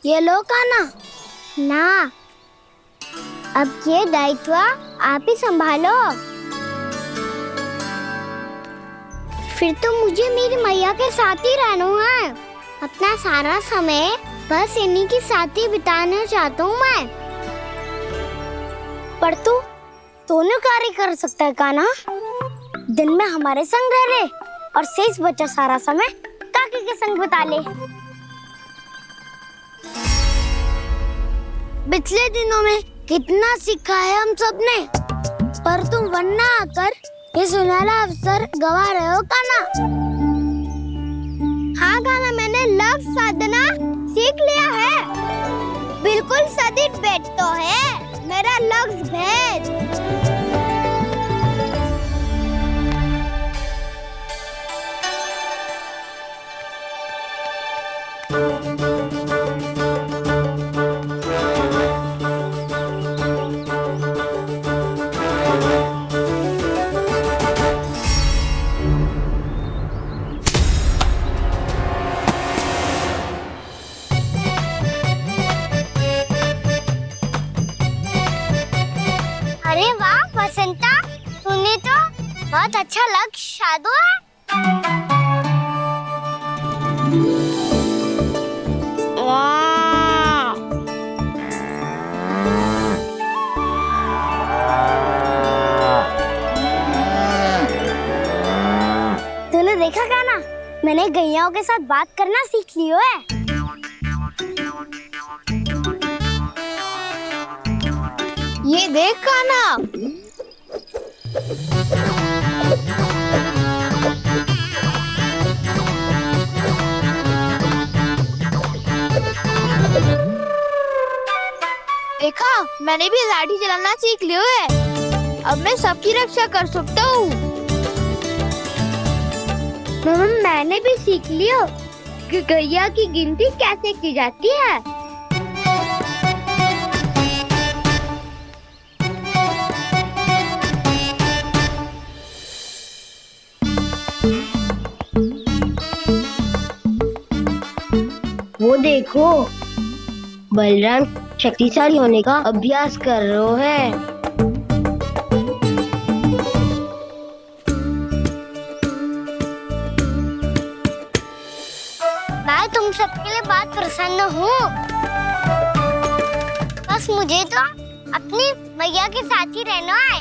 ये लो कान्हा। ना, अब ये दायित्व आप ही संभालो। फिर तो मुझे मेरी मैया के साथ ही रहना है। अपना सारा समय बस इन्हीं के साथ ही बिताना चाहता हूँ मैं। पर तू दोनों कार्य कर सकता है कान्हा। दिन में हमारे संग रह ले और शेष बचा सारा समय काकी के संग बिता ले। पिछले दिनों में कितना सीखा है हम सबने, पर तुम वरना आकर ये सुनहरा अवसर गवा रहे हो कान्हा। हाँ कान्हा, मैंने लफ्ज साधना सीख लिया है। बिल्कुल सदित भेद तो है मेरा लफ्ज भेद। अरे वाह वसंता, तूने तो बहुत अच्छा लक्ष्य साधा है। वाह! तूने देखा कान्हा, मैंने गैयाओं के साथ बात करना सीख लियो है। ये देख कान्हा, देखा मैंने भी लाठी चलाना सीख लिया है। अब मैं सबकी रक्षा कर सकता हूँ। मैंने भी सीख लिया कि गैया की गिनती कैसे की जाती है। वो देखो, बलराम शक्तिशाली होने का अभ्यास कर रहे है। मैं तुम सबके लिए बहुत प्रसन्न हूँ। बस मुझे तो अपनी मैया के साथ ही रहना है।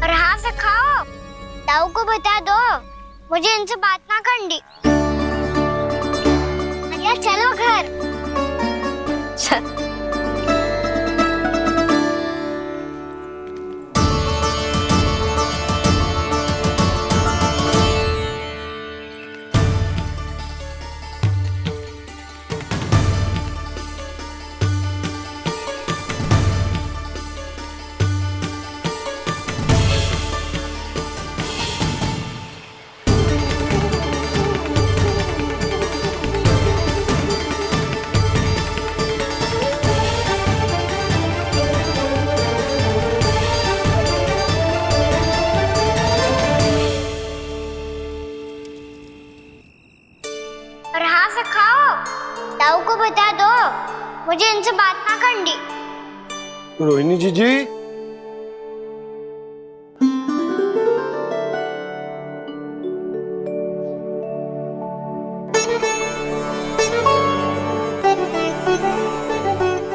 और हाँ से खाओ, ताऊ को बता दो मुझे इनसे बात ना करनी। मैया चलो घर। और हाँ से खाओ, ताऊ को बता दो मुझे इनसे बात ना करनी। रोहिणी जी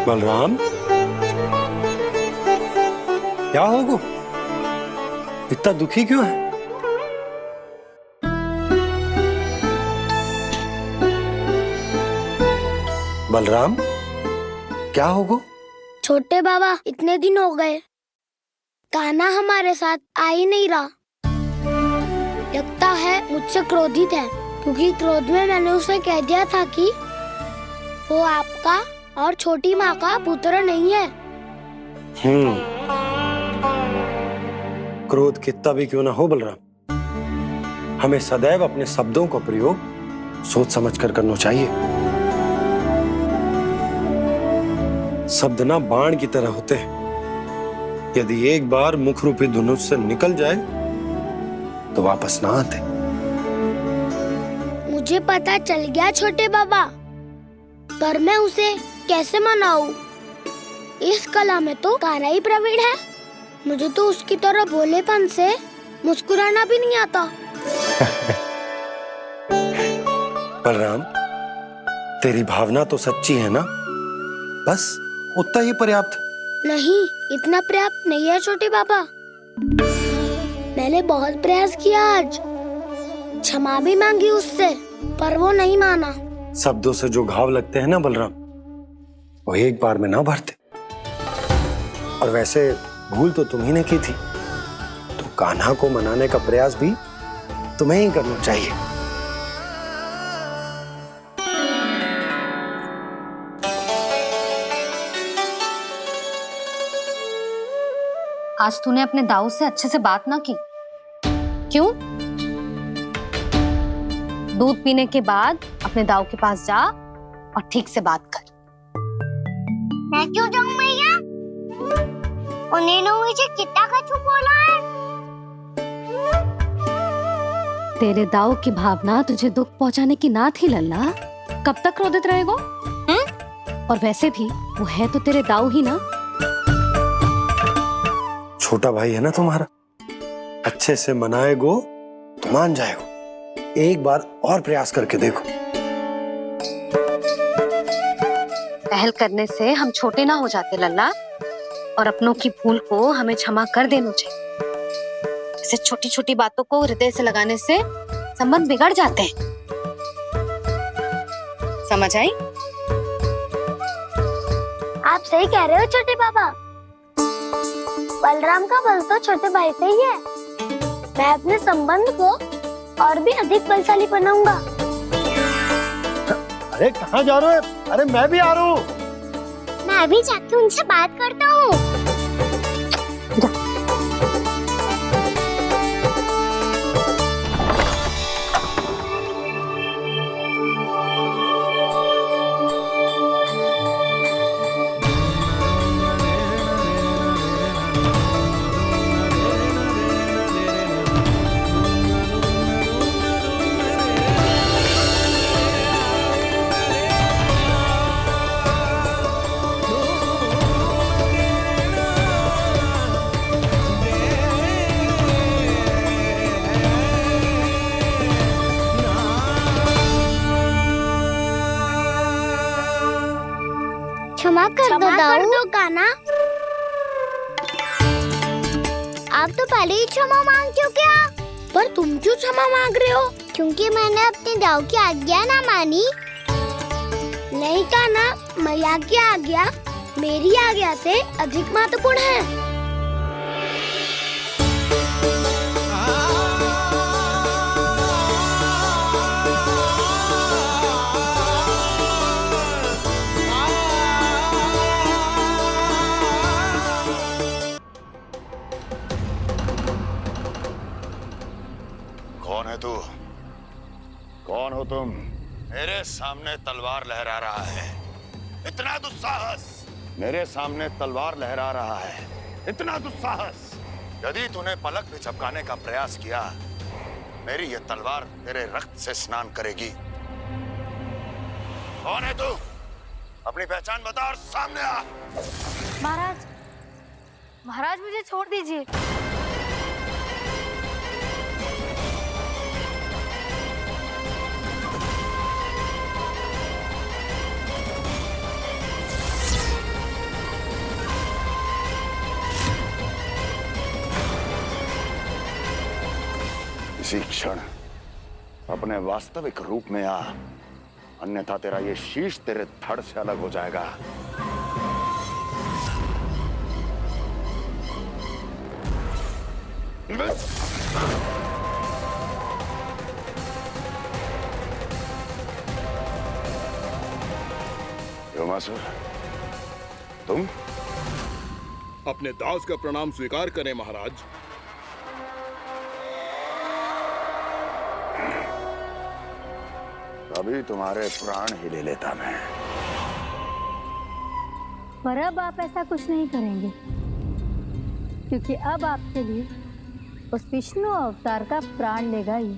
बलराम, क्या होगा? इतना दुखी क्यों है? बलराम, क्या होगा? छोटे बाबा, इतने दिन हो गए कान्हा हमारे साथ आ ही नहीं रहा। लगता है मुझसे क्रोधित है, क्योंकि क्रोध में मैंने उसे कह दिया था कि वो आपका और छोटी माँ का पुत्र नहीं है। क्रोध कितना भी क्यों ना हो बलराम, हमें सदैव अपने शब्दों का प्रयोग सोच समझकर करना चाहिए। शब्द ना बाण की तरह होते हैं, यदि एक बार मुख रूपी धनुष से निकल जाए तो वापस ना आते। मुझे पता चल गया छोटे बाबा, पर मैं उसे कैसे मनाऊं? इस कला में तो कान्हा ही प्रवीण है। मुझे तो उसकी तरह भोलेपन से मुस्कुराना भी नहीं आता। बलराम, तेरी भावना तो सच्ची है ना? बस उतना ही पर्याप्त। नहीं, इतना पर्याप्त नहीं है छोटे बाबा। मैंने बहुत प्रयास किया आज, क्षमा भी मांगी उससे, पर वो नहीं माना। शब्दों से जो घाव लगते हैं ना बलराम, वो एक बार में ना भरते। और वैसे भूल तो तुम्ही ने की थी, तो कान्हा को मनाने का प्रयास भी तुम्हें ही करना चाहिए। आज तूने अपने दाऊ से अच्छे से बात ना की। क्यों? दूध पीने के बाद अपने दाऊ के पास जा और ठीक से बात कर। मैं क्यों जाऊं मैया? उन्होंने मुझे कितना कछु बोला है। तेरे दाऊ की भावना तुझे दुख पहुंचाने की ना थी लल्ला। कब तक क्रोधित रहेगो? और वैसे भी वो है तो तेरे दाऊ ही ना। छोटा भाई है ना तुम्हारा, अच्छे से मनाएगो तो मान जाएगो। एक बार और प्रयास करके देखो। पहल करने से हम छोटे ना हो जाते लल्ला, और अपनों की भूल को हमें क्षमा कर देना चाहिए। ऐसे छोटी छोटी बातों को हृदय से लगाने से संबंध बिगड़ जाते हैं। समझ आई? आप सही कह रहे हो छोटे बाबा। बलराम का बल तो छोटे भाई से ही है। मैं अपने संबंध को और भी अधिक बलशाली बनाऊंगा। अरे कहाँ जा रहे हो? अरे मैं भी आ रहा हूँ। मैं भी जाके उनसे बात करता हूँ। क्षमा कर दो कान्हा। आप तो पहले ही क्षमा मांगते हो क्या? पर तुम क्यों क्षमा मांग रहे हो? क्योंकि मैंने अपने दाऊ की आज्ञा ना मानी। नहीं कान्हा, मैया की आज्ञा मेरी आज्ञा से अधिक महत्वपूर्ण है। कौन है तू? कौन हो तुम? मेरे सामने तलवार लहरा रहा है। इतना दुस्साहस! मेरे सामने तलवार लहरा रहा है। इतना दुस्साहस! यदि तूने पलक भी झपकाने का प्रयास किया, मेरी ये तलवार तेरे रक्त से स्नान करेगी। कौन है तू? अपनी पहचान बता और सामने आ। महाराज, महाराज मुझे छोड़ दीजिए। इसी क्षण अपने वास्तविक रूप में आ, अन्यथा तेरा ये शीश तेरे धड़ से अलग हो जाएगा। योमासुर, तुम? अपने दास का प्रणाम स्वीकार करें महाराज। अभी तुम्हारे प्राण ही ले लेता मैं। पर अब आप ऐसा कुछ नहीं करेंगे, क्योंकि अब आपके लिए उस विष्णु अवतार का प्राण लेगा ही।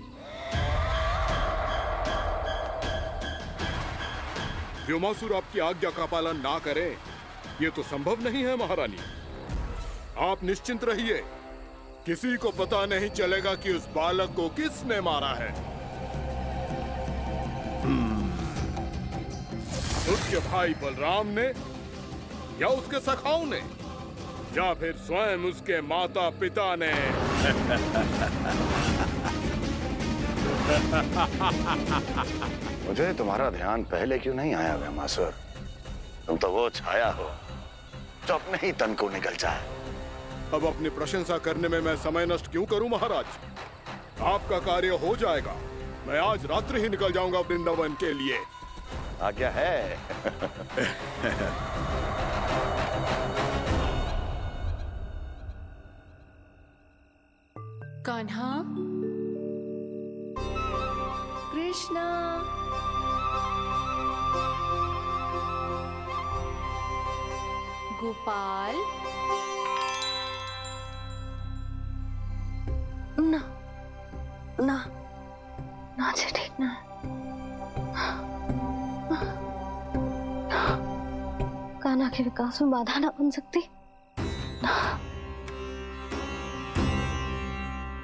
व्योमासुर आपकी आज्ञा का पालन ना करे, ये तो संभव नहीं है महारानी। आप निश्चिंत रहिए, किसी को पता नहीं चलेगा कि उस बालक को किसने मारा है। उसके भाई बलराम ने, या उसके सखाओं ने, या फिर स्वयं उसके माता पिता ने। मुझे तुम्हारा ध्यान पहले क्यों नहीं आया व्योमासुर? तुम तो वो छाया हो जो अपने ही तन को निगल जाए। अब अपनी प्रशंसा करने में मैं समय नष्ट क्यों करूं महाराज? आपका कार्य हो जाएगा। मैं आज रात्रि ही निकल जाऊंगा वृंदावन के लिए। आज्ञा है। कान्हा, कृष्णा, गोपाल, ना ना ना जी, ठीक ना। कान्हा के विकास में बाधा ना बन सकती।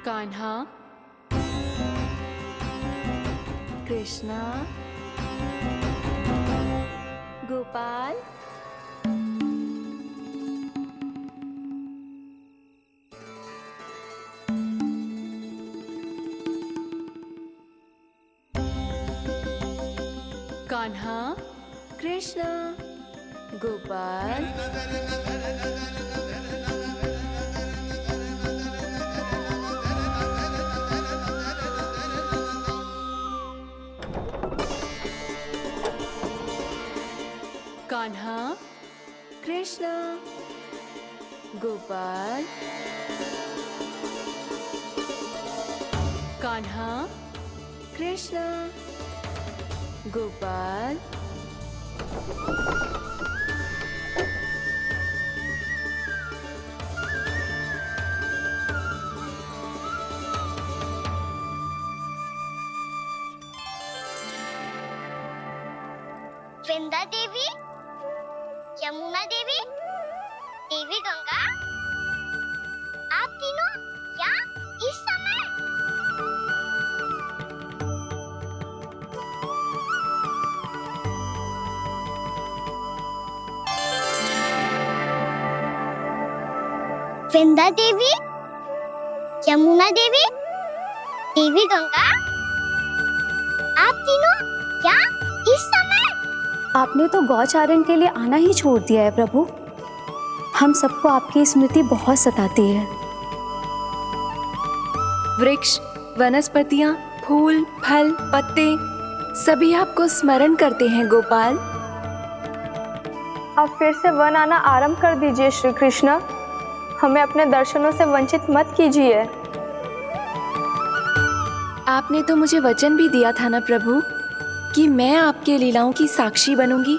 कान्हा, कृष्णा, गोपाल, कान्हा, कृष्णा, गोपाल, कान्हा, कृष्णा, गोपाल, कान्हा, कृष्णा, गोपाल, वृंदा देवी, यमुना देवी, देवी गंगा, आप तीनों यहाँ इस समय? वृंदा देवी, यमुना देवी, देवी गंगा, आप तीनों यहाँ इस समय? आपने तो गौचारण के लिए आना ही छोड़ दिया है प्रभु। हम सबको आपकी स्मृति बहुत सताती है। वृक्ष, वनस्पतियां, फूल, फल, पत्ते सभी आपको स्मरण करते हैं गोपाल। अब फिर से वन आना आरंभ कर दीजिए श्री कृष्ण। हमें अपने दर्शनों से वंचित मत कीजिए। आपने तो मुझे वचन भी दिया था ना प्रभु कि मैं आपके लीलाओं की साक्षी बनूंगी।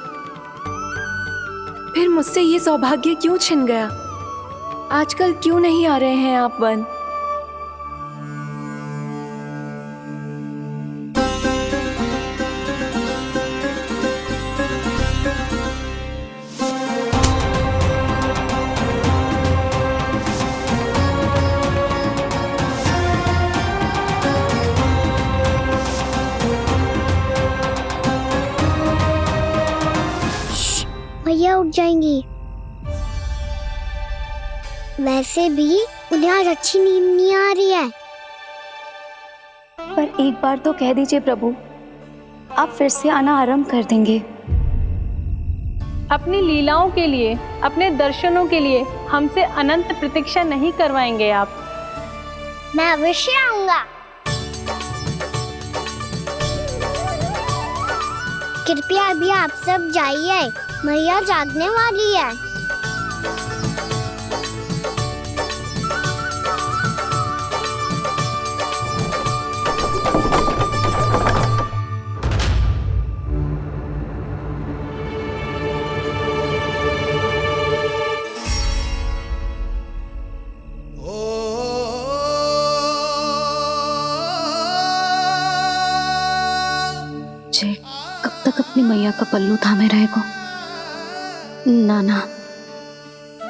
फिर मुझसे ये सौभाग्य क्यों छिन गया? आजकल क्यों नहीं आ रहे हैं आप वन? भैया उठ जाएंगी। वैसे भी उन्हें आज अच्छी नींद नहीं आ रही है। पर एक बार तो कह दीजिए प्रभु, आप फिर से आना आरंभ कर देंगे। अपनी लीलाओं के लिए, अपने दर्शनों के लिए हमसे अनंत प्रतीक्षा नहीं करवाएंगे आप? मैं अवश्य आऊंगा। कृपया अभी आप सब जाइए, मैया जागने वाली है। जय कब तक अपनी मैया का पल्लू थामे रहेगा? ना ना,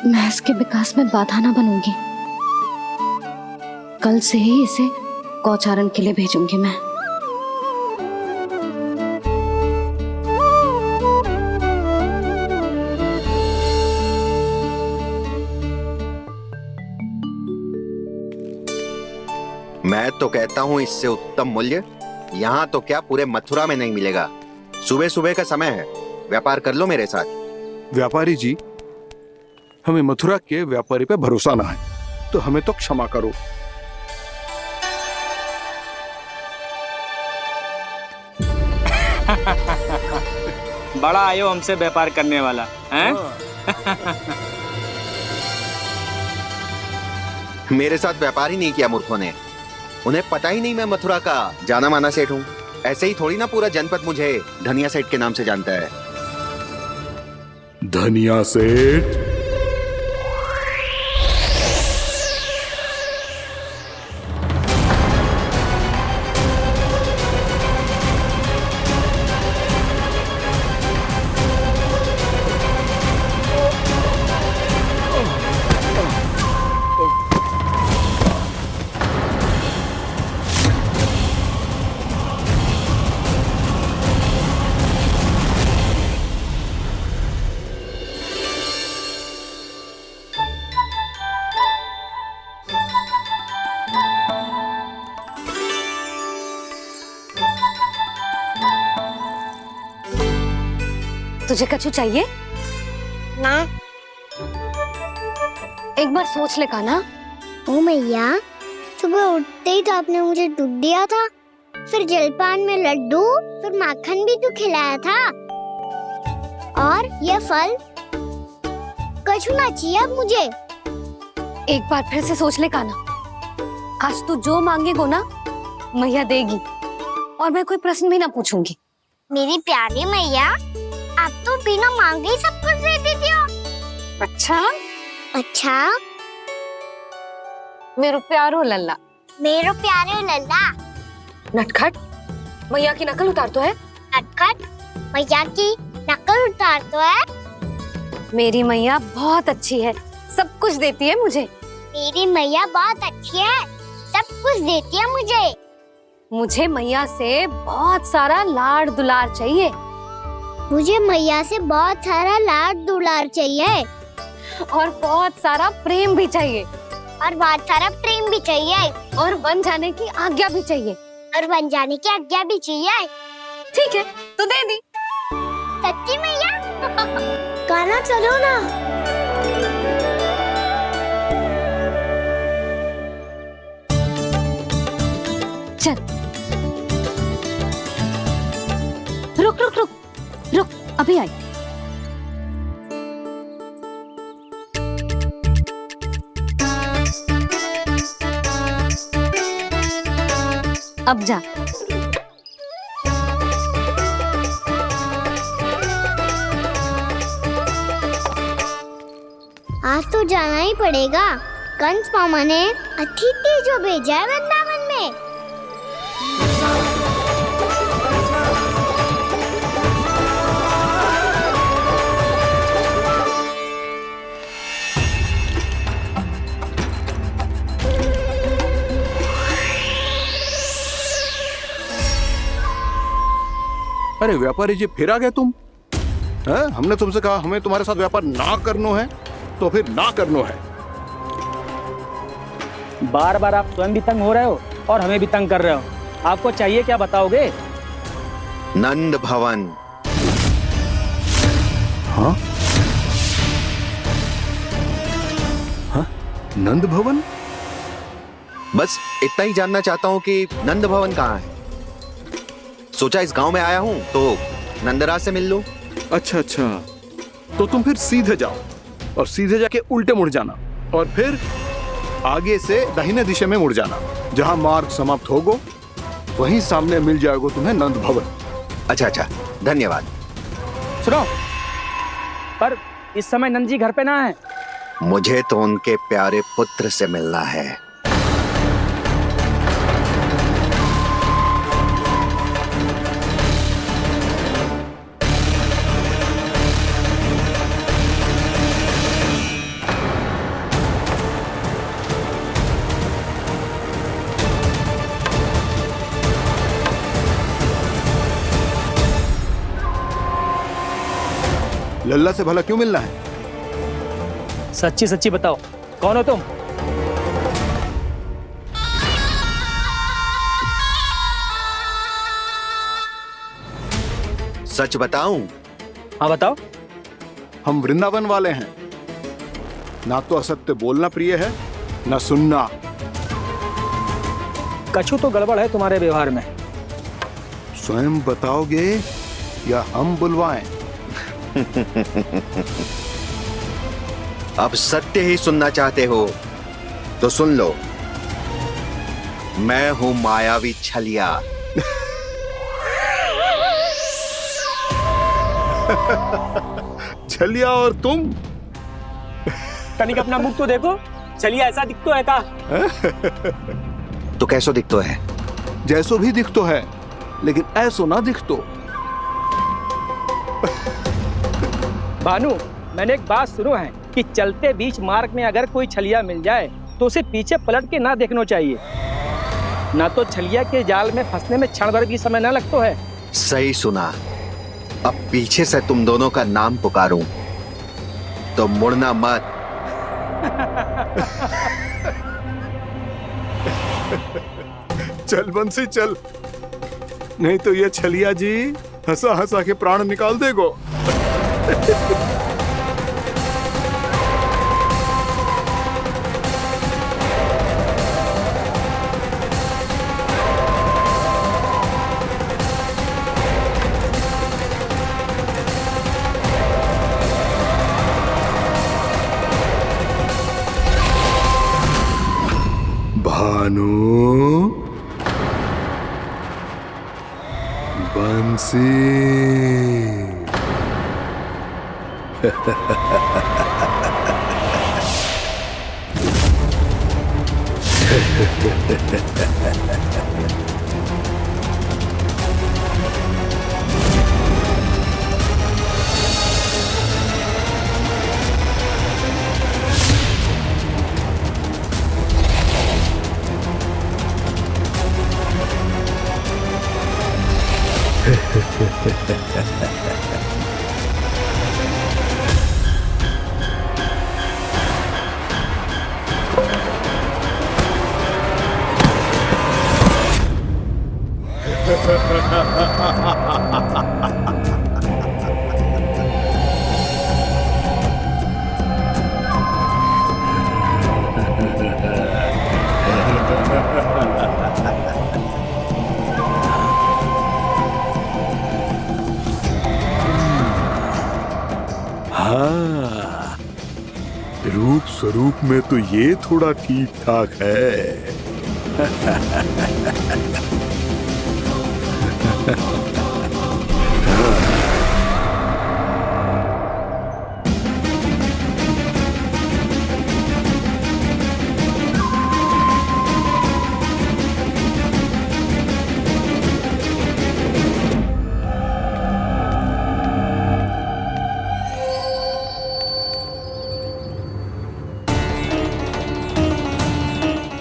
मैं इसके विकास में बाधा ना बनूंगी। कल से ही इसे गौचारण के लिए भेजूंगी मैं। मैं तो कहता हूँ इससे उत्तम मूल्य यहाँ तो क्या पूरे मथुरा में नहीं मिलेगा। सुबह सुबह का समय है, व्यापार कर लो मेरे साथ। व्यापारी जी, हमें मथुरा के व्यापारी पे भरोसा ना है, तो हमें तो क्षमा करो। बड़ा आयो हमसे व्यापार करने वाला हैं? मेरे साथ व्यापार ही नहीं किया मूर्खों ने। उन्हें पता ही नहीं मैं मथुरा का जाना माना सेठ हूँ। ऐसे ही थोड़ी ना पूरा जनपद मुझे धनिया सेठ के नाम से जानता है। धनिया सेठ? तुझे कछु चाहिए ना? एक बार सोच ले कान्हा। ओ मैया, सुबह उठते ही तो आपने मुझे दूध दिया था, फिर जलपान में लड्डू, फिर माखन भी तो खिलाया था, और ये फल। कछु ना चाहिए अब मुझे। एक बार फिर से सोच ले कान्हा। आज तू जो मांगेगो ना, मैया देगी, और मैं कोई प्रश्न भी ना पूछूंगी। मेरी प्यारी मैया, आप तो बिना मांगे ही सब कुछ दे देती हो। अच्छा अच्छा, मेरो प्यारो लल्ला। मेरो प्यारे लल्ला। नटखट, मैया की नकल उतार तो है। नटखट, मैया की नकल उतार तो है। मेरी मैया बहुत अच्छी है, सब कुछ देती है मुझे। मेरी मैया बहुत अच्छी है, सब कुछ देती है मुझे। मुझे मैया से बहुत सारा लाड दुलार चाहिए। मुझे मैया से बहुत सारा लाड दुलार चाहिए, और बहुत सारा प्रेम भी चाहिए, और बहुत सारा प्रेम भी चाहिए, और बन जाने की आज्ञा भी चाहिए, और बन जाने की आज्ञा भी चाहिए। ठीक है, तो दे दी। सच्ची मैया? कान्हा चलो ना। चल, रुक रुक रुक रुक, अभी आई। अब जा। आज तो जाना ही पड़ेगा। कंस मामा ने अतिथि जो भेजा है वृंदावन में। अरे व्यापारी जी, फिर आ गए तुम? हैं? हमने तुमसे कहा हमें तुम्हारे साथ व्यापार ना करना है, तो फिर ना करना है। बार बार आप स्वयं भी तंग हो रहे हो और हमें भी तंग कर रहे हो। आपको चाहिए क्या, बताओगे? नंद भवन। हाँ? हाँ? नंद भवन? बस इतना ही जानना चाहता हूँ कि नंद भवन कहाँ है। सोचा इस गांव में आया हूँ तो नंदराज से मिल लूं। अच्छा अच्छा, तो तुम फिर सीधे जाओ और सीधे जाके उल्टे मुड़ जाना, और फिर आगे से दाहिने दिशा में मुड़ जाना। जहाँ मार्ग समाप्त होगा वहीं सामने मिल जाएगा तुम्हें नंद भवन। अच्छा अच्छा, धन्यवाद। सुनो, पर इस समय नंद जी घर पे ना है। मुझे तो उनके प्यारे पुत्र से मिलना है। लल्ला से भला क्यों मिलना है? सच्ची सच्ची बताओ, कौन हो तुम? सच बताऊं? हाँ बताओ। हम वृंदावन वाले हैं। ना तो असत्य बोलना प्रिय है, ना सुनना। कछु तो गड़बड़ है तुम्हारे व्यवहार में। स्वयं बताओगे या हम बुलवाएं? अब सत्य ही सुनना चाहते हो तो सुन लो। मैं हूं मायावी छलिया। छलिया और तुम? तनिक अपना मुख तो देखो, चलिए ऐसा दिखतो है का? तो कैसो दिखतो है? जैसो भी दिखतो है, लेकिन ऐसो ना दिखतो। भानु, मैंने एक बात सुनो है कि चलते बीच मार्ग में अगर कोई छलिया मिल जाए तो उसे पीछे पलट के ना देखना चाहिए, ना तो छलिया के जाल में फंसने में क्षण भर भी समय ना लगता है। सही सुना। अब पीछे से तुम दोनों का नाम पुकारूं तो मुड़ना मत। चल बंसी चल, नहीं तो ये छलिया जी हंसा हंसा के प्राण निकाल देगो। भानु, बंसी। हाँ, रूप स्वरूप में तो ये थोड़ा ठीक ठाक है।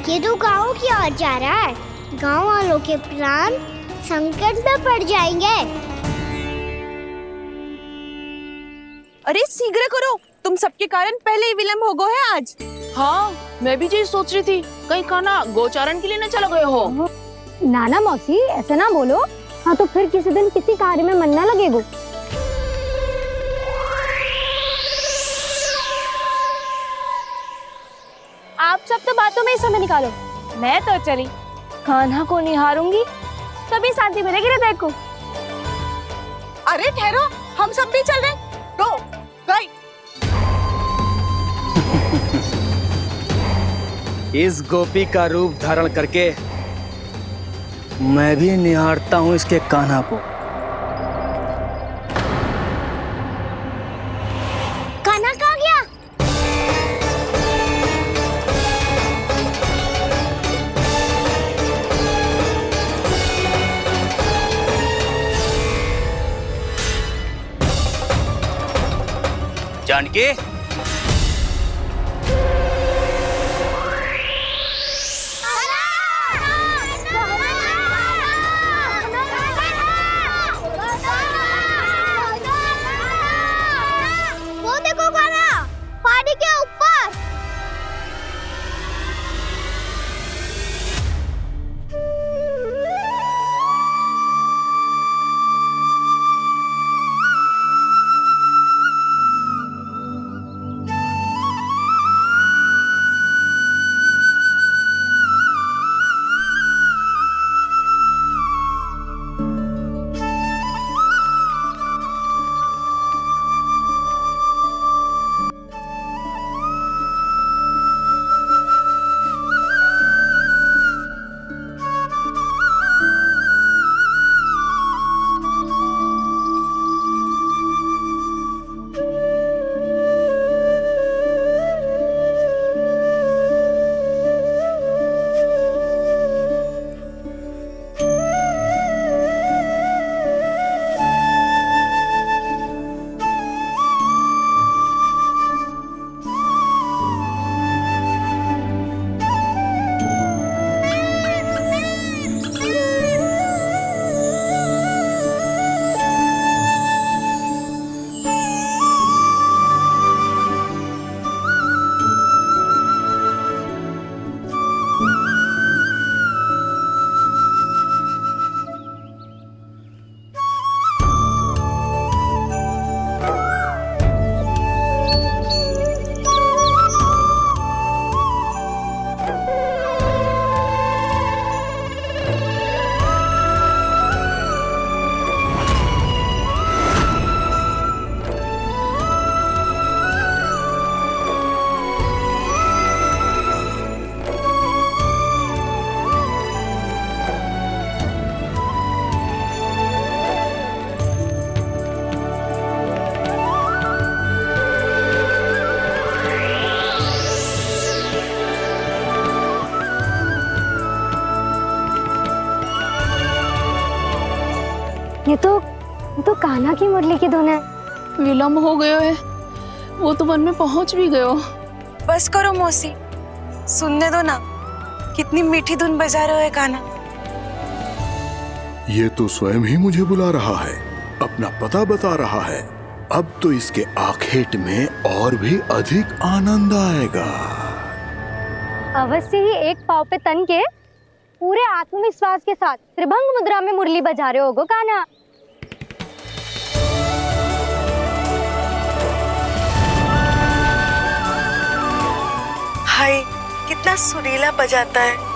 ये तो गाँव की ओर जा रहा है। गाँव वालों के प्राण संकट में पड़ जाएंगे। अरे शीघ्र करो, तुम सबके कारण पहले ही विलम्ब हो गए है आज। हाँ, मैं भी यही सोच रही थी, कहीं खाना गोचारण के लिए न चला गए हो। नाना मौसी ऐसे ना बोलो। हाँ तो फिर किसी दिन किसी कार्य में मन ना लगेगा। आप सब तो बातों में ही समय निकालो। मैं तो चली, कान्हा को निहारूंगी तभी शांति मिलेगी हृदय को। अरे ठहरो, हम सब भी चल रहे। रो गई। इस गोपी का रूप धारण करके मैं भी निहारता हूँ इसके कान्हा को। कान्हा कहाँ गया? जानकी, ये तो कान्हा की मुरली की धुन है। विलम्ब हो गयो है, वो तो वन में पहुंच भी गयो। बस करो मौसी, सुनने दो ना, कितनी मीठी धुन बजा रहे हो कान्हा। ये तो स्वयं ही मुझे बुला रहा है, अपना पता बता रहा है। अब तो इसके आखेट में और भी अधिक आनंद आएगा। अवश्य ही एक पाँव पे तन के पूरे आत्मविश्वास के साथ त्रिभंग मुद्रा में मुरली बजा रहे होगो कान्हा। हाय, कितना सुरीला बजाता है।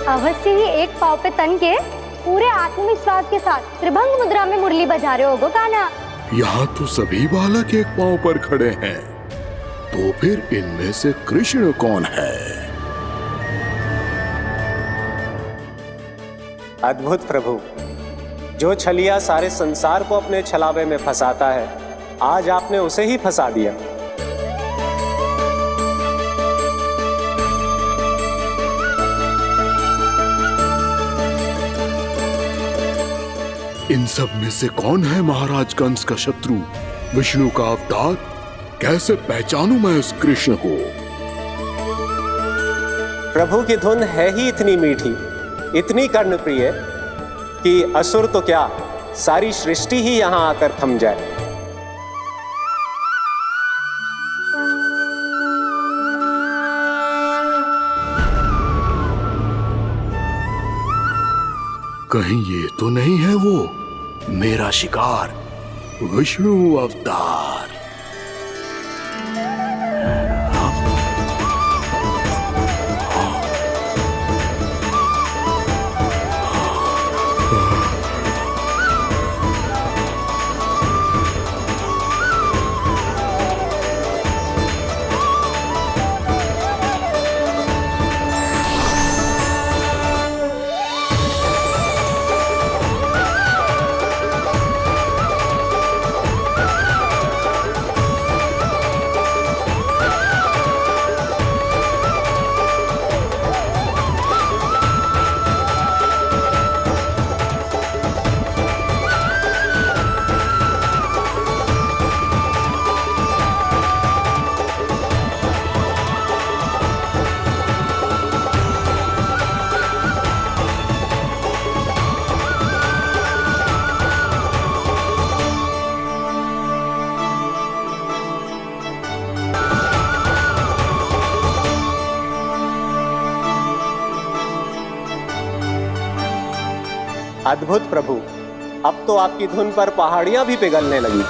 अवश्य ही एक पाँव पे तन के पूरे आत्मविश्वास के साथ त्रिभंग मुद्रा में मुरली बजा रहे होगो कान्हा। यहाँ तो सभी बालक एक पांव पर खड़े हैं, तो फिर इनमें से कृष्ण कौन है? अद्भुत प्रभु, जो छलिया सारे संसार को अपने छलावे में फंसाता है, आज आपने उसे ही फंसा दिया। इन सब में से कौन है महाराज कंस का शत्रु, विष्णु का अवतार? कैसे पहचानूं मैं उस कृष्ण को? प्रभु की धुन है ही इतनी मीठी, इतनी कर्णप्रिय कि असुर तो क्या, सारी सृष्टि ही यहां आकर थम जाए। कहीं ये तो नहीं है वो मेरा शिकार विष्णु अवतार? अद्भुत प्रभु, अब तो आपकी धुन पर पहाड़ियां भी पिघलने लगी।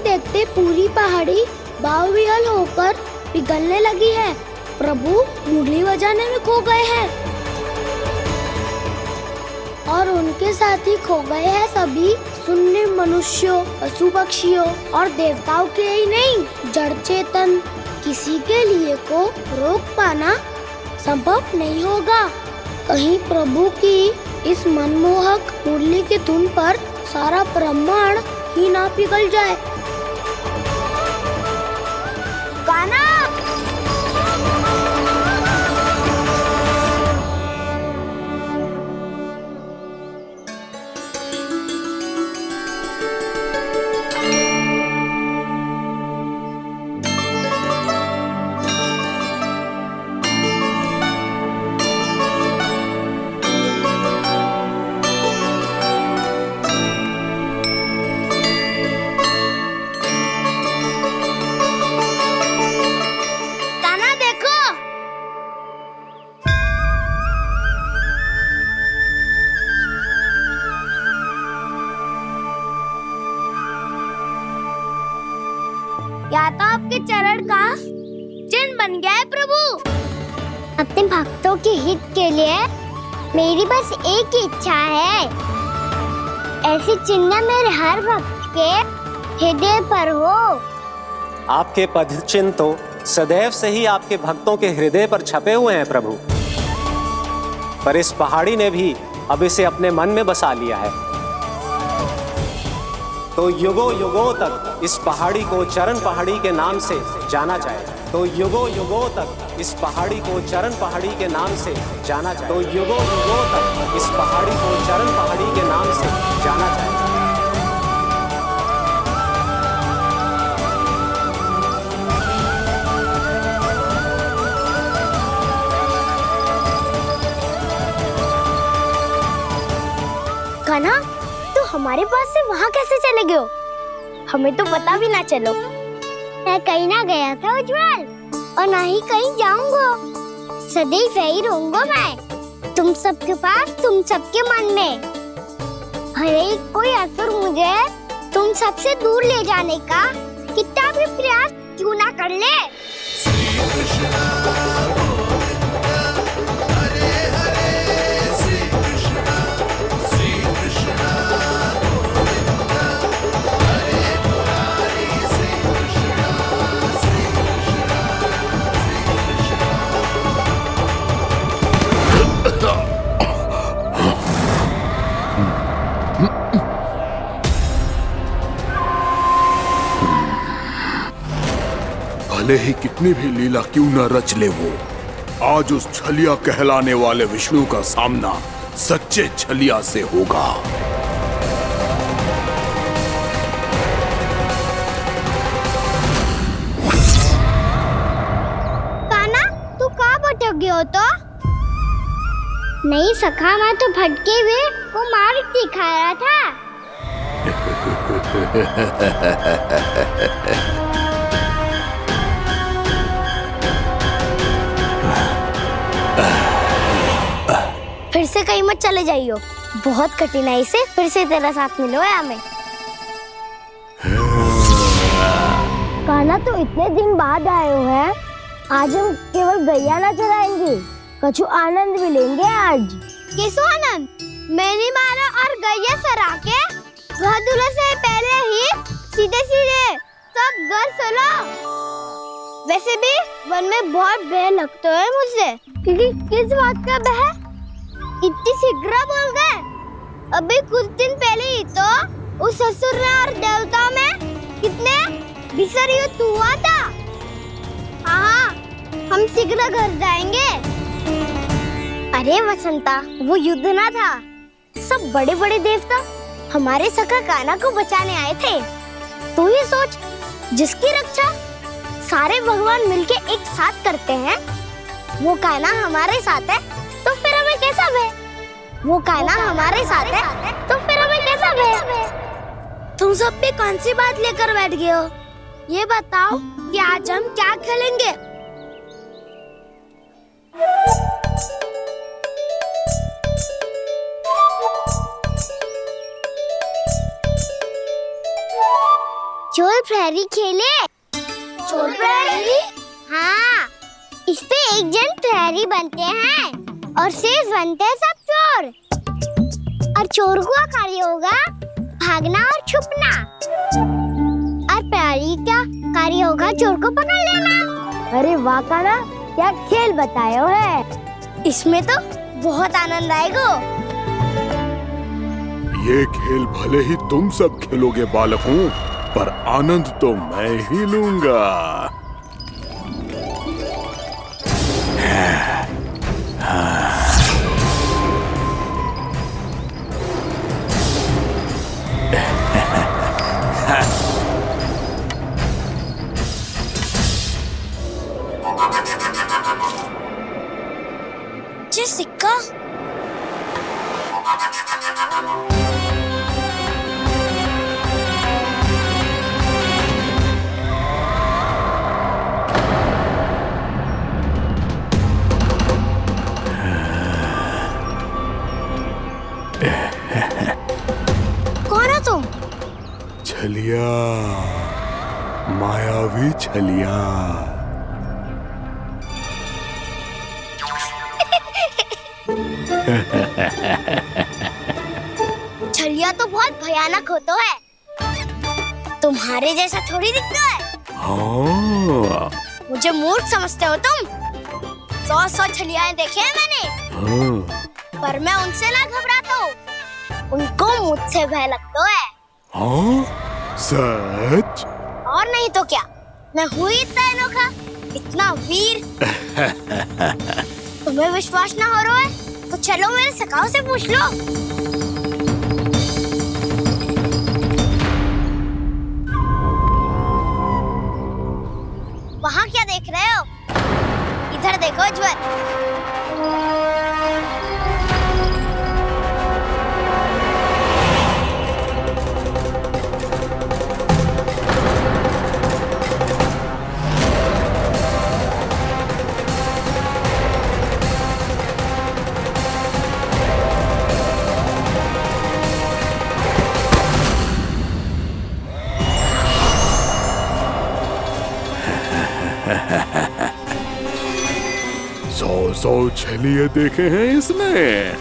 देखते पूरी पहाड़ी बावरियल होकर पिघलने लगी है। प्रभु मुरली बजाने में खो गए हैं और उनके साथ ही खो गए हैं सभी सुनने मनुष्यों, पशु पक्षियों और देवताओं के ही नहीं, जड़ चेतन किसी के लिए को रोक पाना संभव नहीं होगा। कहीं प्रभु की इस मनमोहक मुरली की धुन पर सारा ब्रह्मांड ही ना पिघल जाए। गाना या तो आपके चरण का चिन्ह बन गया है प्रभु। अपने भक्तों के हित के लिए मेरी बस एक ही इच्छा है, ऐसी चिन्ह मेरे हर भक्त के हृदय पर हो। आपके पद चिन्ह तो सदैव से ही आपके भक्तों के हृदय पर छपे हुए हैं प्रभु, पर इस पहाड़ी ने भी अब इसे अपने मन में बसा लिया है। तो युगों युगों तक इस पहाड़ी को चरण पहाड़ी के नाम से जाना जाए। तो युगों युगों तक इस पहाड़ी को चरण पहाड़ी के नाम से जाना जाए। तो युगों युगों तक इस पहाड़ी को चरण पहाड़ी के नाम से जाना जाए। कान्हा, तू हमारे पास से वहाँ कैसे चले गए हो? हमें तो पता भी ना चलो। मैं कहीं ना गया था उज्जवल, और ना ही कहीं जाऊंगा। सदैव यही रहूंगा मैं, तुम सबके पास, तुम सबके मन में। हर एक कोई असुर मुझे तुम सबसे दूर ले जाने का कितना भी प्रयास क्यों ना कर ले। भले ही कितनी भी लीला क्यों न रच ले वो, आज उस छलिया कहलाने वाले विष्णु का सामना सच्चे छलिया से होगा। कान्हा, तू कहाँ भटक गया हो तो? नहीं सखा, मैं तो भटके हुए वो मार्ग दिखा रहा था। फिर से कहीं मत चले जाइयो, बहुत कठिनाई से फिर से तेरा साथ मिलो है हमें। कान्हा, तो इतने दिन बाद आए हो हैं, आज हम केवल गैया ना चराएंगे, कछु आनंद भी लेंगे आज। कैसो आनंद? मैंने मारा और गैया सरा के घर दूल्हे से पहले ही सीधे सीधे सब घर सोलो। वैसे भी वन में बहुत भय लगता है मुझे। क्योंकि किस बात का भय? इतनी शीघ्र बोल गए। अभी कुछ दिन पहले ही तो उस ससुर ने और देवता में कितने भीषण युद्ध हुआ था। हाँ, हम शीघ्र घर जाएंगे। अरे वसंता, वो युद्ध ना था, सब बड़े बड़े देवता हमारे सखा कान्हा को बचाने आए थे। तू ही सोच, जिसकी रक्षा सारे भगवान मिलके एक साथ करते हैं, वो कान्हा हमारे साथ है, तो फिर हमें कैसा भय? वो कान्हा हमारे साथ है, तो फिर हमें कैसा भय? तुम सब भी कौन सी बात लेकर बैठ गए हो? ये बताओ कि आज हम क्या खेलेंगे? चोर प्रहरी खेले। चोर प्रहरी? हाँ, इस पे एक जन प्रहरी बनते हैं और शेष बनते हैं सब चोर। और चोर का कार्य होगा भागना और छुपना, और प्रहरी का कार्य होगा चोर को पकड़ लेना। अरे वाह कान्हा, क्या खेल बताया है। इसमें तो बहुत आनंद आएगा। ये खेल भले ही तुम सब खेलोगे बालकों, पर आनंद तो मैं ही लूंगा। ये सिक्का कौन है तुम? छलिया, मायावी छलिया। छलिया तो बहुत भयानक होता है, तुम्हारे जैसा थोड़ी दिखता है। हाँ। मुझे मूर्ख समझते हो तुम? 100 छलियाएं देखे हैं मैंने। हाँ। पर मैं उनसे ना घबराता हूँ, उनको मुझसे भय लगता है। हाँ? सच? और नहीं तो क्या, मैं हूँ इतना अनोखा, इतना वीर। तुम्हें विश्वास ना हो रहा है तो चलो मेरे सखाओं से पूछ लो। वहाँ क्या देख रहे हो? इधर देखो ज्वर। सौ छलिए देखे हैं इसमें।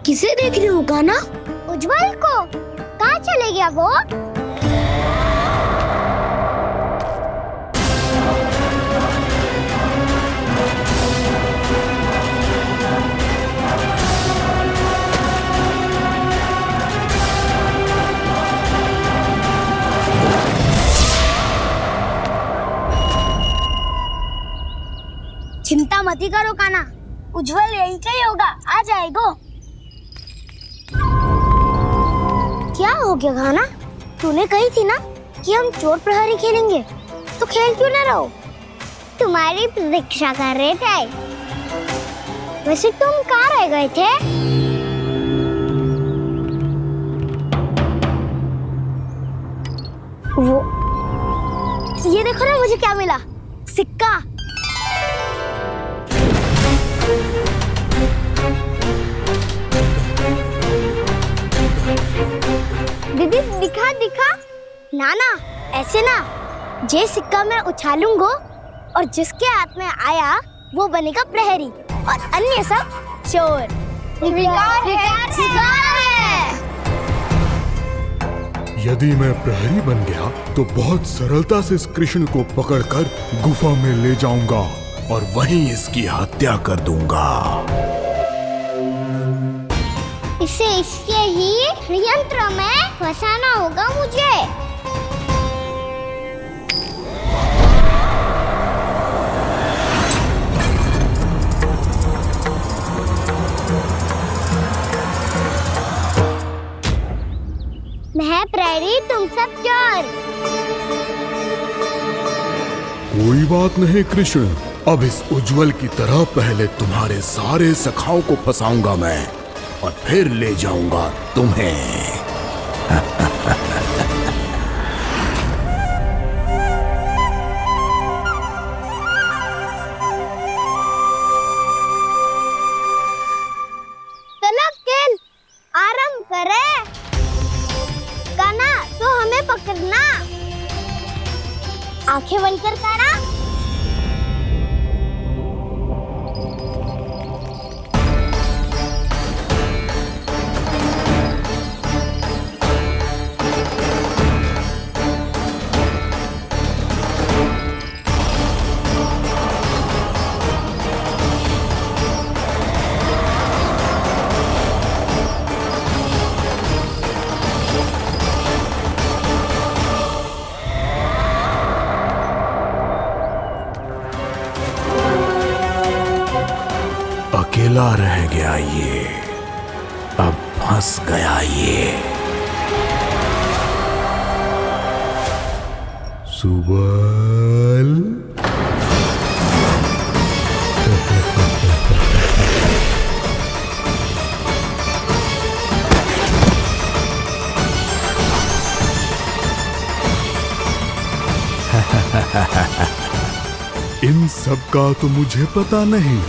किसे देख रही हो कान्हा? उज्जवल को। कहाँ चले गया वो? मत ही करो काना, उज्जवल यही का ही होगा, आ जाएगा। क्या हो गया काना? तूने कही थी ना कि हम चोर प्रहरी खेलेंगे, तो खेल क्यों ना रहो? तुम्हारी प्रतीक्षा कर रहे थे। वैसे तुम कहाँ रह गए थे? वो ये देखो ना, मुझे क्या मिला, सिक्का। दीदी दिखा दिखा। ना ना, ऐसे ना, ये सिक्का मैं उछालूंगा और जिसके हाथ में आया वो बनेगा प्रहरी और अन्य सब चोर। स्वीकार है। यदि मैं प्रहरी बन गया तो बहुत सरलता से इस कृष्ण को पकड़कर गुफा में ले जाऊंगा और वहीं इसकी हत्या कर दूंगा। इसे इसके ही यंत्र में फंसाना होगा मुझे। मैं प्रहरी, तुम सब चोर। कोई बात नहीं कृष्ण, अब इस उज्जवल की तरह पहले तुम्हारे सारे सखाओं को फंसाऊंगा मैं और फिर ले जाऊंगा तुम्हें। चलो खेल आरंभ करें। काना तो हमें पकड़ना। आंखें बंद कर काना। अकेला रह गया ये, अब फंस गया ये। सुबल इन सब का तो मुझे पता नहीं,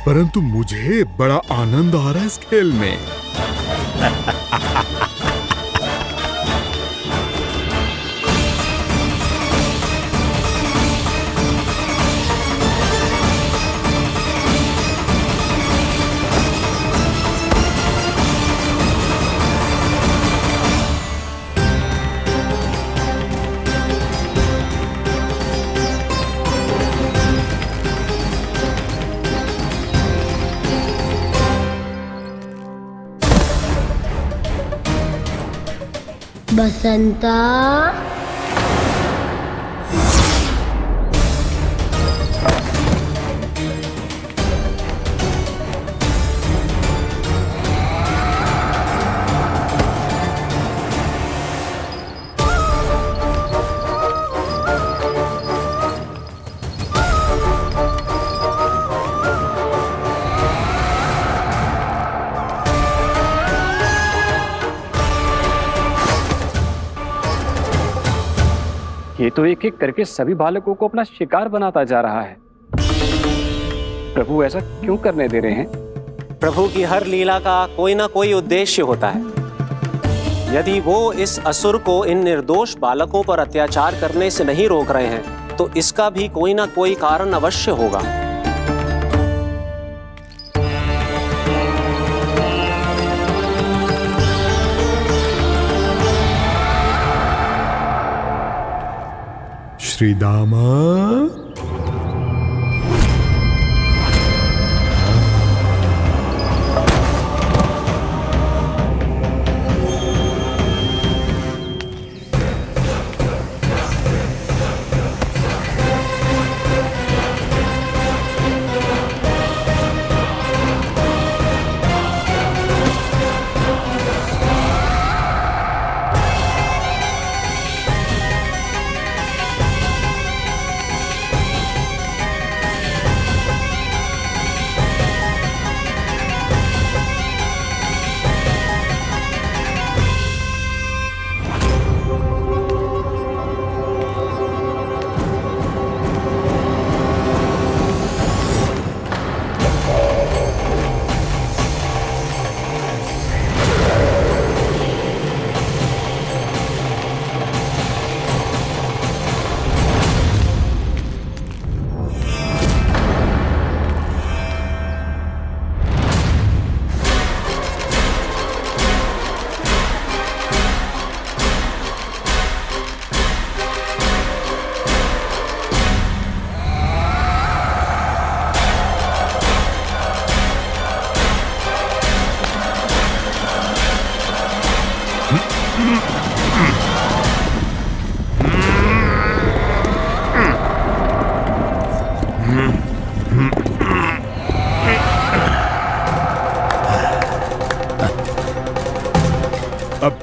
परंतु मुझे बड़ा आनंद आ रहा है इस खेल में। बसंता, ये तो एक एक करके सभी बालकों को अपना शिकार बनाता जा रहा है। प्रभु ऐसा क्यों करने दे रहे हैं? प्रभु की हर लीला का कोई ना कोई उद्देश्य होता है। यदि वो इस असुर को इन निर्दोष बालकों पर अत्याचार करने से नहीं रोक रहे हैं तो इसका भी कोई ना कोई कारण अवश्य होगा। श्री दामा,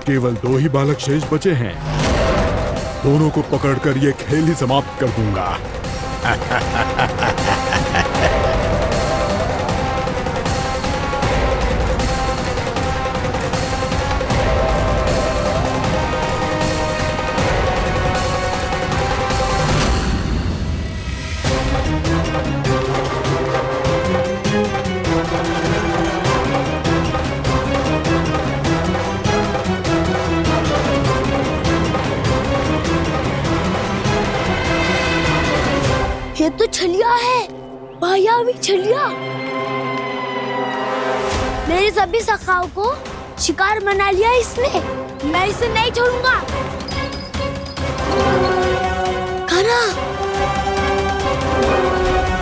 केवल 2 ही बालक शेष बचे हैं। दोनों को पकड़कर ये खेल ही समाप्त कर दूंगा। ये तो छलिया है, मायावी छलिया। मेरे सभी सखाओं को शिकार बना लिया इसने। मैं इसे नहीं छोड़ूंगा। कान्हा,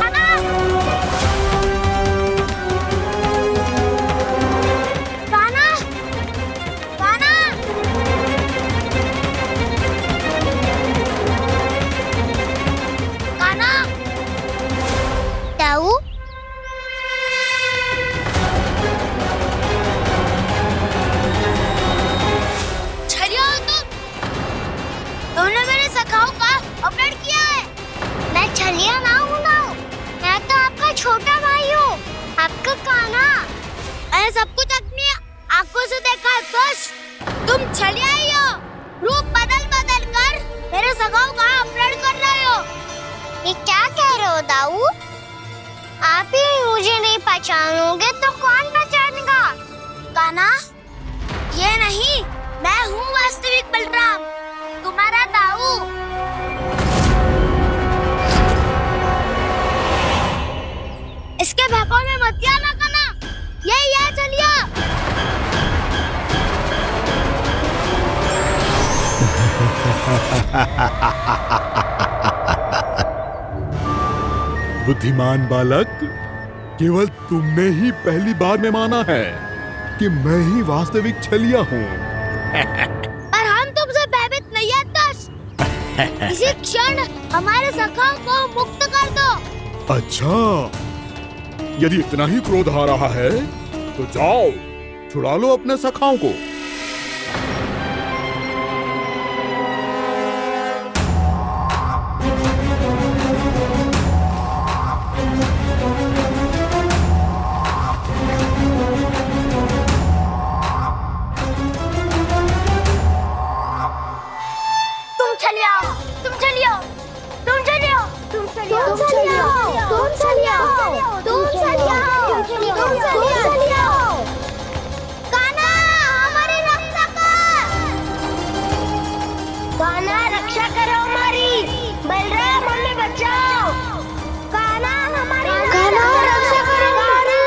कान्हा, कान्हा, कान्हा। ताऊ, छलिया हो तुम? तुमने मेरे सखाओं का अपहरण किया है। मैं छलिया ना हूँ ना, मैं तो आपका छोटा भाई हूँ, आपका कान्हा। मैंने सब कुछ अपनी आंखों से देखा है बस। तुम छलिया ही हो। रूप बदल बदल कर मेरे सखाओं का अपहरण कर रहे हो। ये क्या कह रहे हो दाऊ? आप ही मुझे नहीं पहचानोगे तो कौन पहचानेगा? कान्हा, ये नहीं, मैं हूँ वास्तविक बलराम, तुम्हारा दाऊ। इसके भौकाल में मत आना कान्हा, यही है छलिया। बुद्धिमान बालक, केवल तुमने ही पहली बार में माना है कि मैं ही वास्तविक छलिया हूँ। पर हम तुमसे भयभीत नहीं है दस। इसी क्षण हमारे सखाओं को मुक्त कर दो। अच्छा, यदि इतना ही क्रोध आ रहा है तो जाओ, छुड़ा लो अपने सखाओं को। तुम छलिया, तुम छलिया, तुम छलिया, तुम छलिया, तुम छलिया, तुम छलिया, तुम छलिया, तुम छलिया। कान्हा, हमारी रक्षा कर। कान्हा, रक्षा करो हमारी। बलराम, हमें बचाओ। कान्हा, हमारी रक्षा करो हमारी।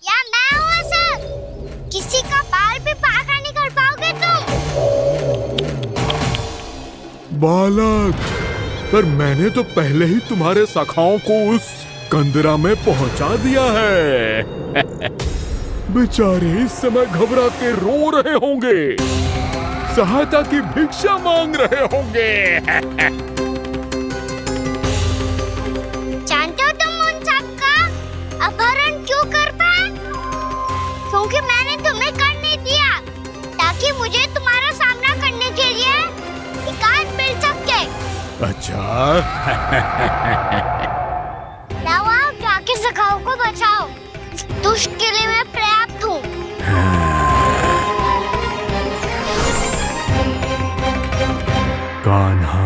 या मैं हूँ सर, किसी का बाल भी पाका नहीं कर पाओगे तुम। बालक, पर मैंने तो पहले ही तुम्हारे सखाओं को उस कंदरा में पहुंचा दिया है। बेचारे इस समय घबरा के रो रहे होंगे, सहायता की भिक्षा मांग रहे होंगे। जानते हो तुम उन सबका अपहरण क्यों कर पाए? क्योंकि मैंने तुम्हें कर नहीं दिया, ताकि मुझे तुम्हारा सामना करने के लिए एकांत मिल सके। अच्छा। जाओ, जाके सखाओं को बचाओ। दुष्ट के लिए मैं पर्याप्त हूँ। कान्हा,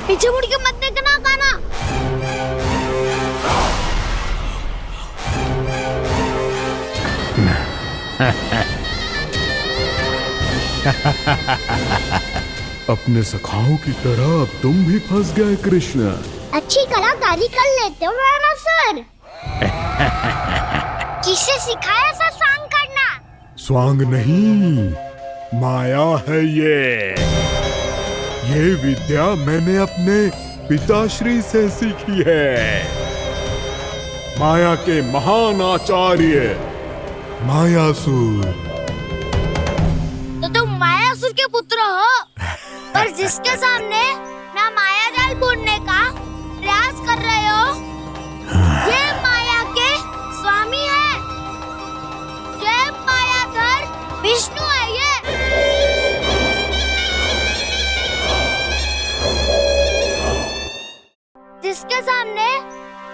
पीछे मुड़ के मत देखना कान्हा। अपने सखाओं की तरह अब तुम भी फंस गए कृष्ण। अच्छी कलाकारी कर लेते हो ना सर। किसे सिखाया ऐसा स्वांग करना? स्वांग नहीं, माया है ये विद्या मैंने अपने पिताश्री से सीखी है। माया के महान आचार्य मायासुर। तो तुम मायासुर के पुत्र हो, पर जिसके सामने ना माया जाल बुनने का प्रयास कर रहे हो, ये माया के स्वामी है। ये मायाधर सामने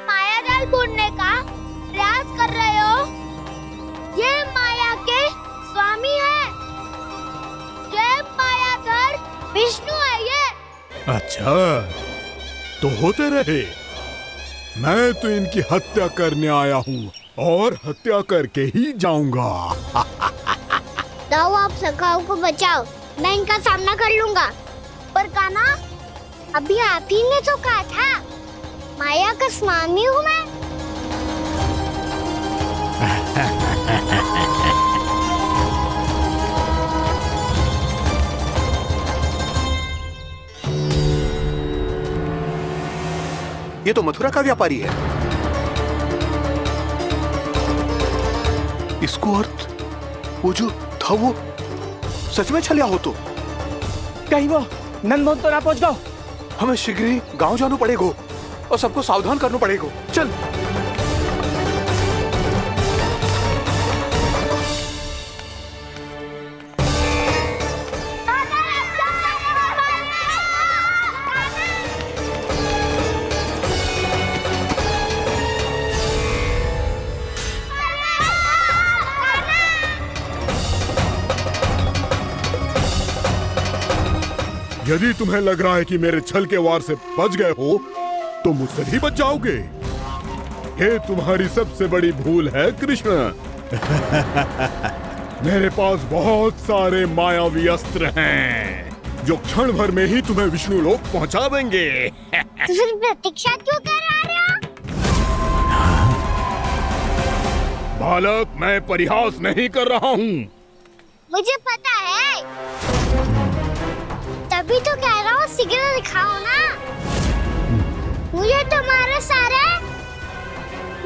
माया जाल बुनने का प्रयास कर रहे हो। ये माया के स्वामी है, ये मायाधर विष्णु है ये। अच्छा, तो होते रहे। मैं तो इनकी हत्या करने आया हूँ और हत्या करके ही जाऊंगा। दाऊ, आप सखाओ को बचाओ, मैं इनका सामना कर लूंगा। पर कान्हा, अभी आप ही ने तो कहा था माया का स्वामी हूँ मैं। ये तो मथुरा का व्यापारी है। इसको अर्थ वो जो था वो सच में छलिया हो तो कहीं वो नंदमोहन तो ना पहुंच गओ। हमें शीघ्र ही गांव जाना पड़ेगा और सबको सावधान करना पड़ेगा। चल। यदि तुम्हें लग रहा है कि मेरे छल के वार से बच गए हो तो मुझसे भी बच जाओगे। ये तुम्हारी सबसे बड़ी भूल है कृष्ण। मेरे पास बहुत सारे मायावी अस्त्र हैं जो क्षण भर में ही तुम्हें विष्णु लोक पहुंचा देंगे। तो फिर प्रतीक्षा क्यों कर रहे हो? बालक, मैं परिहास नहीं कर रहा हूँ। मुझे पता है, तभी तो कह रहा हूँ शीघ्र दिखाओ ना। मुझे तुम्हारे सारे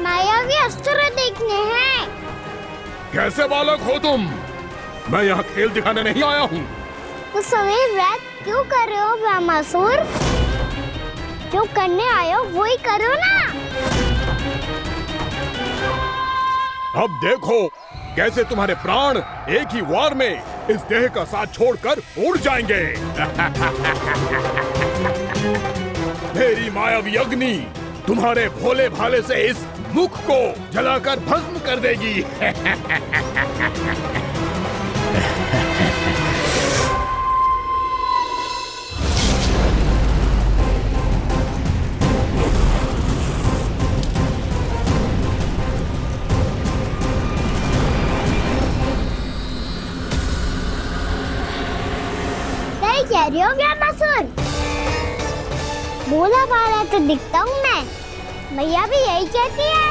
मायावी अस्त्र देखने हैं। कैसे बालक हो तुम? मैं यहाँ खेल दिखाने नहीं आया हूँ। तो समय व्रत क्यों कर रहे हो ब्रह्मासुर? जो करने आए हो वही करो ना। अब देखो कैसे तुम्हारे प्राण एक ही वार में इस देह का साथ छोड़कर उड़ जाएंगे। मेरी मायावी अग्नि तुम्हारे भोले भाले से इस मुख को जलाकर भस्म कर देगी। कह रही हो ब्रह्मासुर? भोला भाला तो दिखता हूँ मैं, मैया भी यही कहती है।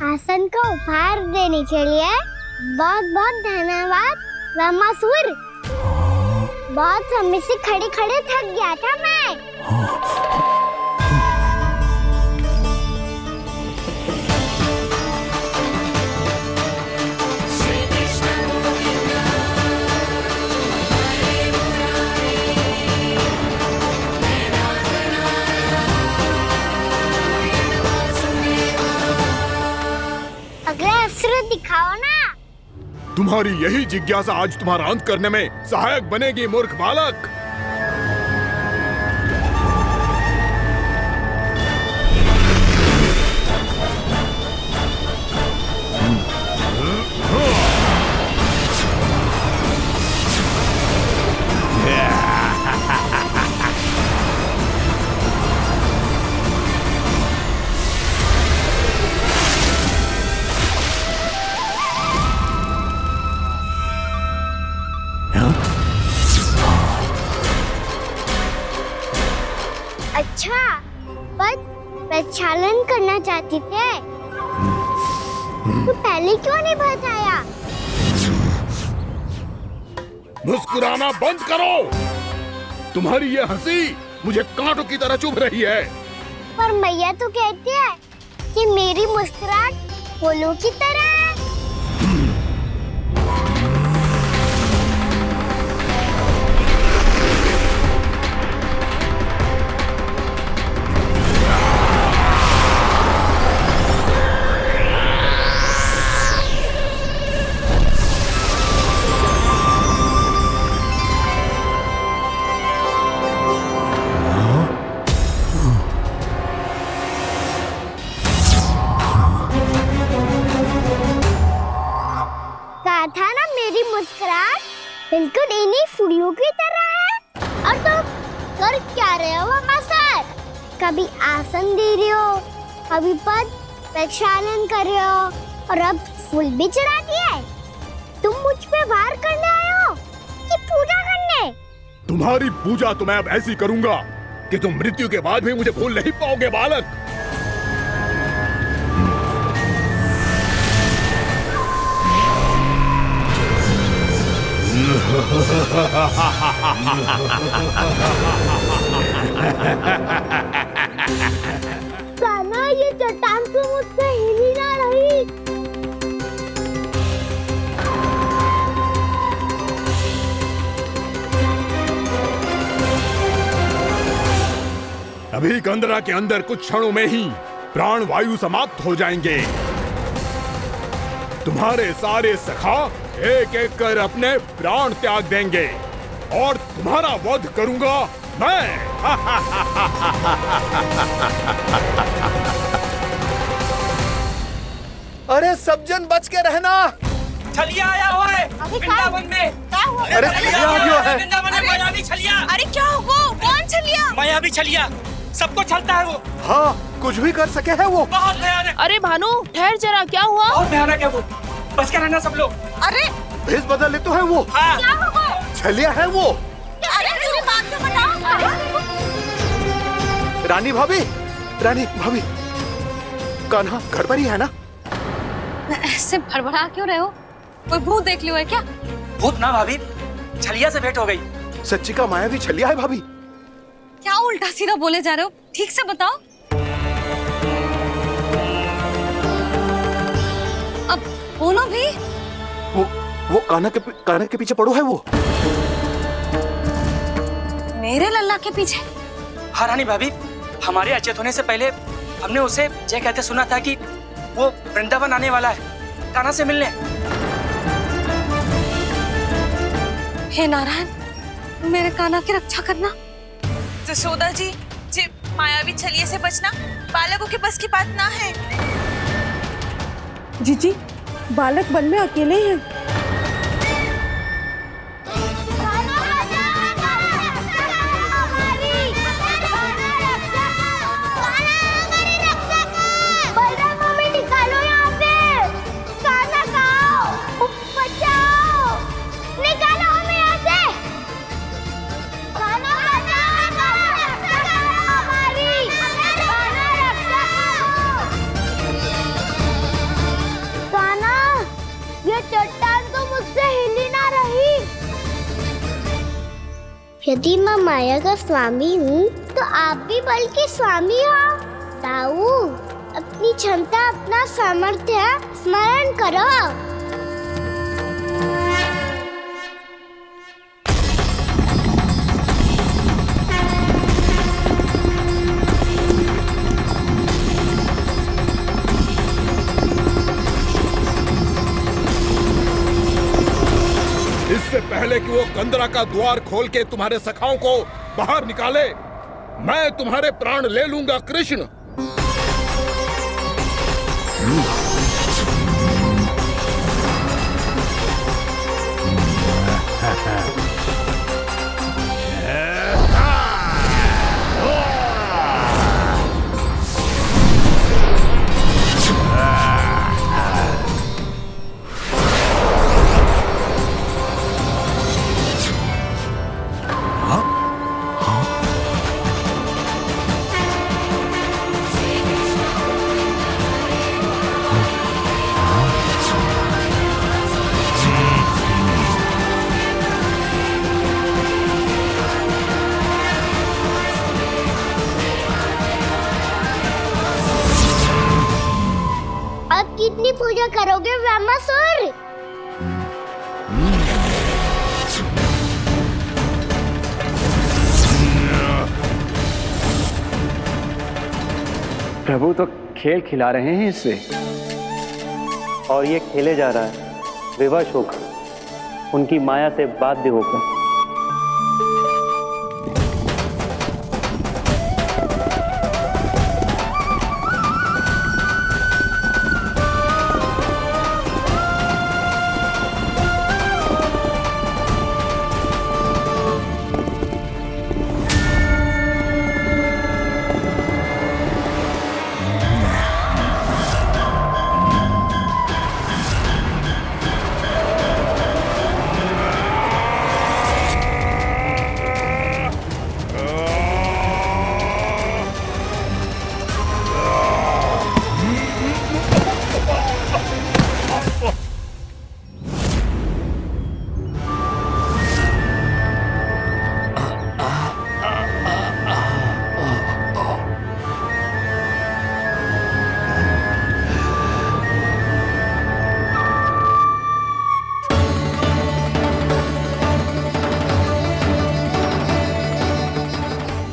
आसन को उपहार देने के लिए बहुत बहुत धन्यवाद ब्रह्मासुर। बहुत समय से खड़े खड़े थक गया था मैं। अगला अस्त्र दिखाओ ना। तुम्हारी यही जिज्ञासा आज तुम्हारा अंत करने में सहायक बनेगी मूर्ख बालक। अच्छा, पर प्रक्षालन करना चाहती थे तो पहले क्यों नहीं बताया? मुस्कुराना बंद करो। तुम्हारी ये हंसी मुझे कांटों की तरह चुभ रही है। पर मैया तो कहती है कि मेरी मुस्कुराहट फूलों की तरह है। कहा था ना मेरी मुस्कुराहट बिल्कुल इन्हीं फूलों की तरह है। और तुम कर क्या रहे हो वहाँ सर? कभी आसन दे रहे हो, कभी पद प्रक्षालन कर रहे हो और अब फूल भी चढ़ा दिए। तुम मुझ पे वार करने आए हो कि पूजा करने? तुम्हारी पूजा तो मैं अब ऐसी करूंगा कि तुम मृत्यु के बाद भी मुझे भूल नहीं पाओगे बालक। कान्हा, ये चट्टान तो मुझसे हिल ही ना रही। अभी कंदरा के अंदर कुछ क्षणों में ही प्राण वायु समाप्त हो जाएंगे। तुम्हारे सारे सखा एक एक कर अपने प्राण त्याग देंगे और तुम्हारा वध करूंगा मैं। अरे सब जन बच के रहना। छलिया आया हुआ है वृंदावन में। अरे छलिया आ गया है। वृंदावन में मायावी छलिया। अरे क्या हुआ? कौन छलिया? मायावी छलिया, सबको छलता है वो। हाँ, कुछ भी कर सके है वो। बहुत भयानक। अरे भानु ठहर जरा, क्या हुआ? बहुत भयानक है वो, बच के रहना सब लोग। अरे भेष बदल ले तो है वो। हाँ। क्या हुआ? छलिया है वो। अरे मेरी बात तो बताओ। रानी भाभी, रानी भाभी, कान्हा घर पर ही है ना? ऐसे भड़बड़ा क्यों रहे हो? कोई भूत देख लियो है क्या? भूत ना भाभी, छलिया से भेंट हो गई। सच्ची का मायावी छलिया है भाभी। क्या उल्टा सीधा बोले जा रहे हो? ठीक से बताओ। अब बोलो भी। वो कान्हा के पीछे पड़ो है वो। मेरे लल्ला के पीछे? हाँ रानी भाभी, हमारे अचेत होने से पहले हमने उसे ये कहते सुना था कि वो वृंदावन आने वाला है कान्हा से मिलने। हे नारायण, मेरे कान्हा की रक्षा करना। जसोदा जी, मायावी छलिए से बचना बालकों के बस की बात ना है। जीजी, बालक वन में अकेले ही हैं। चट्टान तो मुझसे हिल ही ना रही। यदि मैं माया का स्वामी हूँ तो आप भी बल के स्वामी हो। ताऊ, अपनी क्षमता, अपना सामर्थ्य स्मरण करो। इससे पहले कि वो कंदरा का द्वार खोल के तुम्हारे सखाओं को बाहर निकाले, मैं तुम्हारे प्राण ले लूंगा कृष्ण। अपनी पूजा करोगे ब्रह्मासुर? प्रभु तो खेल खिला रहे हैं इससे, और ये खेले जा रहा है विवश होकर, उनकी माया से बाध्य होकर।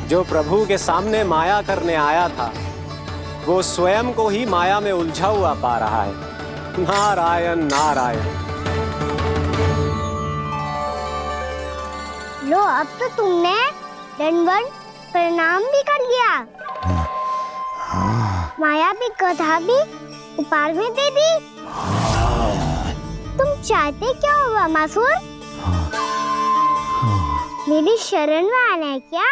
जो प्रभु के सामने माया करने आया था, वो स्वयं को ही माया में उलझा हुआ पा रहा है। नारायण नारायण। लो, अब तो तुमने दंडवत प्रणाम भी कर लिया, माया भी कथा भी उपहार में दे दी। तुम चाहते क्या हो ब्रह्मासुर? मेरी शरण में आना है क्या?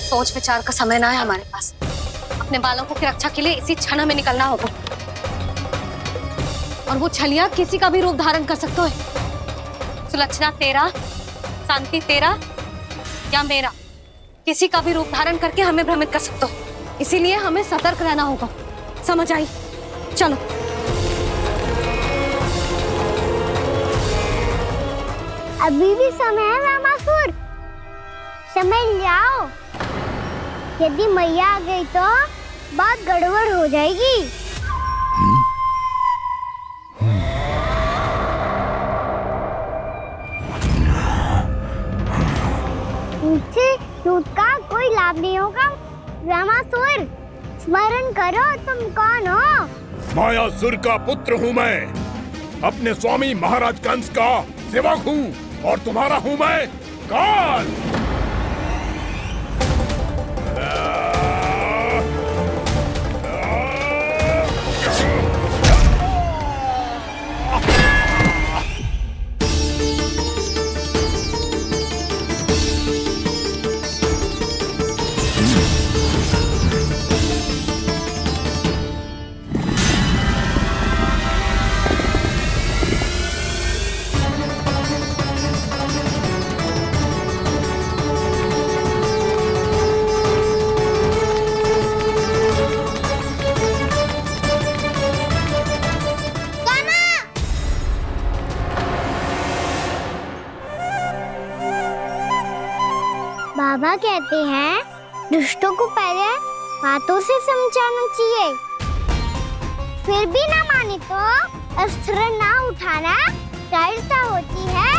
सोच विचार का समय ना है हमारे पास। अपने बालकों की रक्षा के लिए इसी क्षण हमें निकलना होगा। और वो छलिया किसी का भी रूप धारण कर सकते है। सुलक्षणा तेरा, शांति तेरा या मेरा, किसी का भी रूप धारण करके हमें भ्रमित कर सकते हो। इसीलिए हमें सतर्क रहना होगा। समझ आई? चलो। अभी भी समय है ब्रह्मासुर, समझ जाओ। यदि मैया आ गई तो बात गड़बड़ हो जाएगी। मुझसे झूठ का कोई लाभ नहीं होगा। ब्रह्मासुर, स्मरण करो तुम कौन हो? मायासुर का पुत्र हूँ मैं, अपने स्वामी महाराज कंस का सेवक हूँ, और तुम्हारा हूँ मैं काल। बाबा कहते हैं दुष्टों को पहले बातों से समझाना चाहिए, फिर भी ना माने तो अस्त्र ना उठाना दृढ़ता होती है।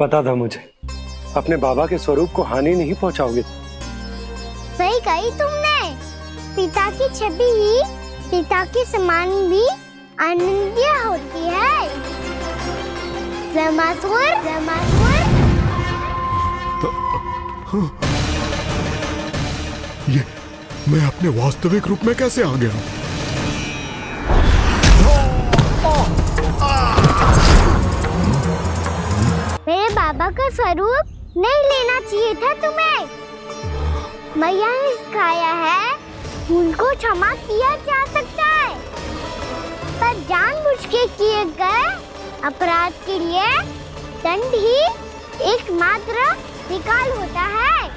पता था मुझे, अपने बाबा के स्वरूप को हानि नहीं पहुंचाओगे। सही कही तुमने। पिता की छवि ही पिता के समान भी आनंदीय होती है। ब्रह्मासुर, ये मैं अपने वास्तविक रूप में कैसे आ गया? मेरे बाबा का स्वरूप नहीं लेना चाहिए था तुम्हें। मैया ने सिखाया है भूल को क्षमा किया जा सकता है, पर जानबूझ के किए गए अपराध के लिए दंड ही एकमात्र निकाल होता है।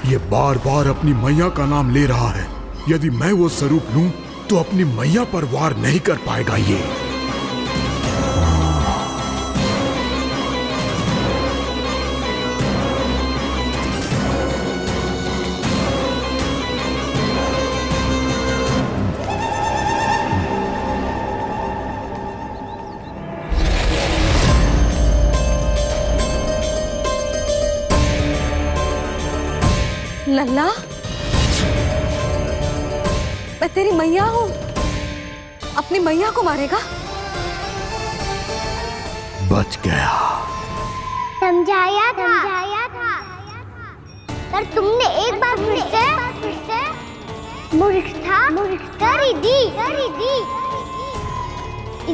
ये बार बार अपनी मैया का नाम ले रहा है। यदि मैं वो स्वरूप लूं तो अपनी मैया पर वार नहीं कर पाएगा ये। लल्ला, मैं तेरी मैया हूँ, अपनी मैया को मारेगा? बच गया। समझाया था, पर तुमने एक बार फिर से मूर्खता कर ही दी।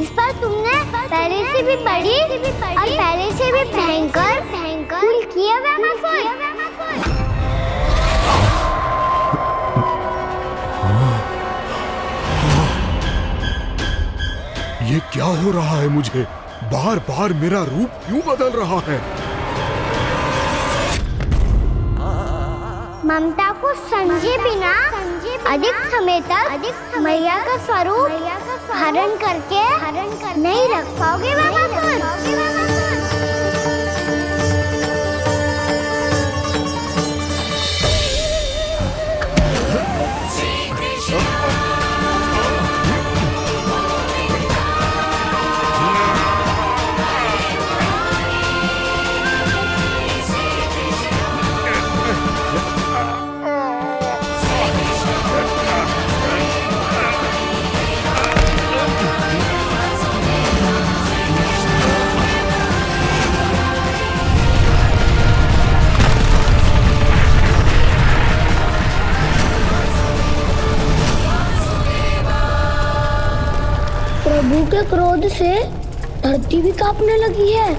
इस पर तुमने पहले से भी बड़ी और पहले से भी भयंकर भूल किया ब्रह्मासुर। ये क्या हो रहा है मुझे? बार बार मेरा रूप क्यों बदल रहा है? ममता को समझे बिना अधिक समय तक मैया का स्वरूप हरण करके नहीं रख पाओगे ब्रह्मासुर। प्रभु के क्रोध से धरती भी कांपने लगी है।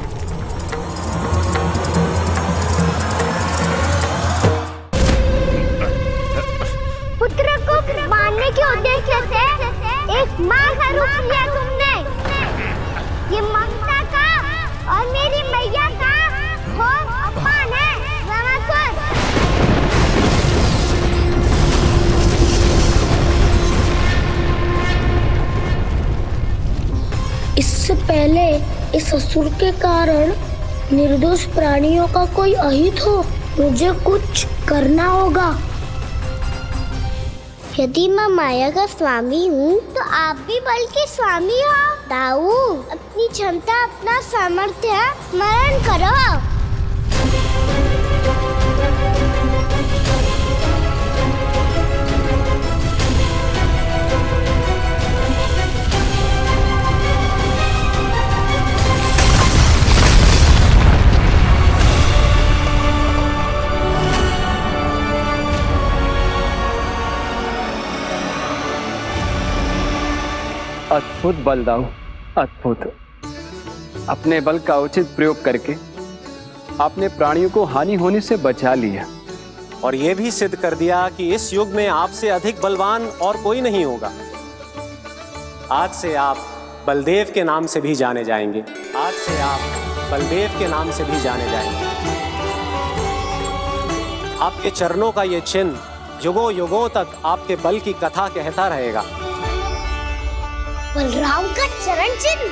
पुत्र को मारने के उद्देश्य से एक माँ का रूप लिया तुमने। ये ममता का और मेरी मैया का घोर अपमान है ब्रह्मासुर। इससे पहले इस असुर के कारण निर्दोष प्राणियों का कोई अहित हो, मुझे कुछ करना होगा। यदि मैं माया का स्वामी हूँ तो आप भी बल के स्वामी हो। दाऊ, अपनी क्षमता, अपना सामर्थ्य स्मरण करो। अद्भुत बलदाऊ, अद्भुत। अपने बल का उचित प्रयोग करके आपने प्राणियों को हानि होने से बचा लिया और ये भी सिद्ध कर दिया कि इस युग में आपसे अधिक बलवान और कोई नहीं होगा। आज से आप बलदेव के नाम से भी जाने जाएंगे। आज से आप बलदेव के नाम से भी जाने जाएंगे। आपके चरणों का ये चिन्ह युगों युगों तक आपके बल की कथा कहता रहेगा। बलराम का चरण चिन्ह।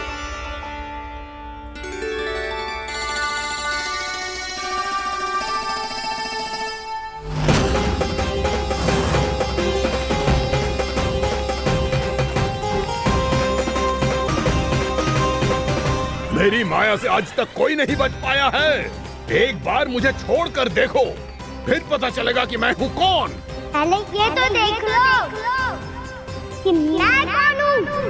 मेरी माया से आज तक कोई नहीं बच पाया है। एक बार मुझे छोड़कर देखो, फिर पता चलेगा कि मैं हूँ कौन। पहले ये तो देख लो कि मैं कौन हूँ।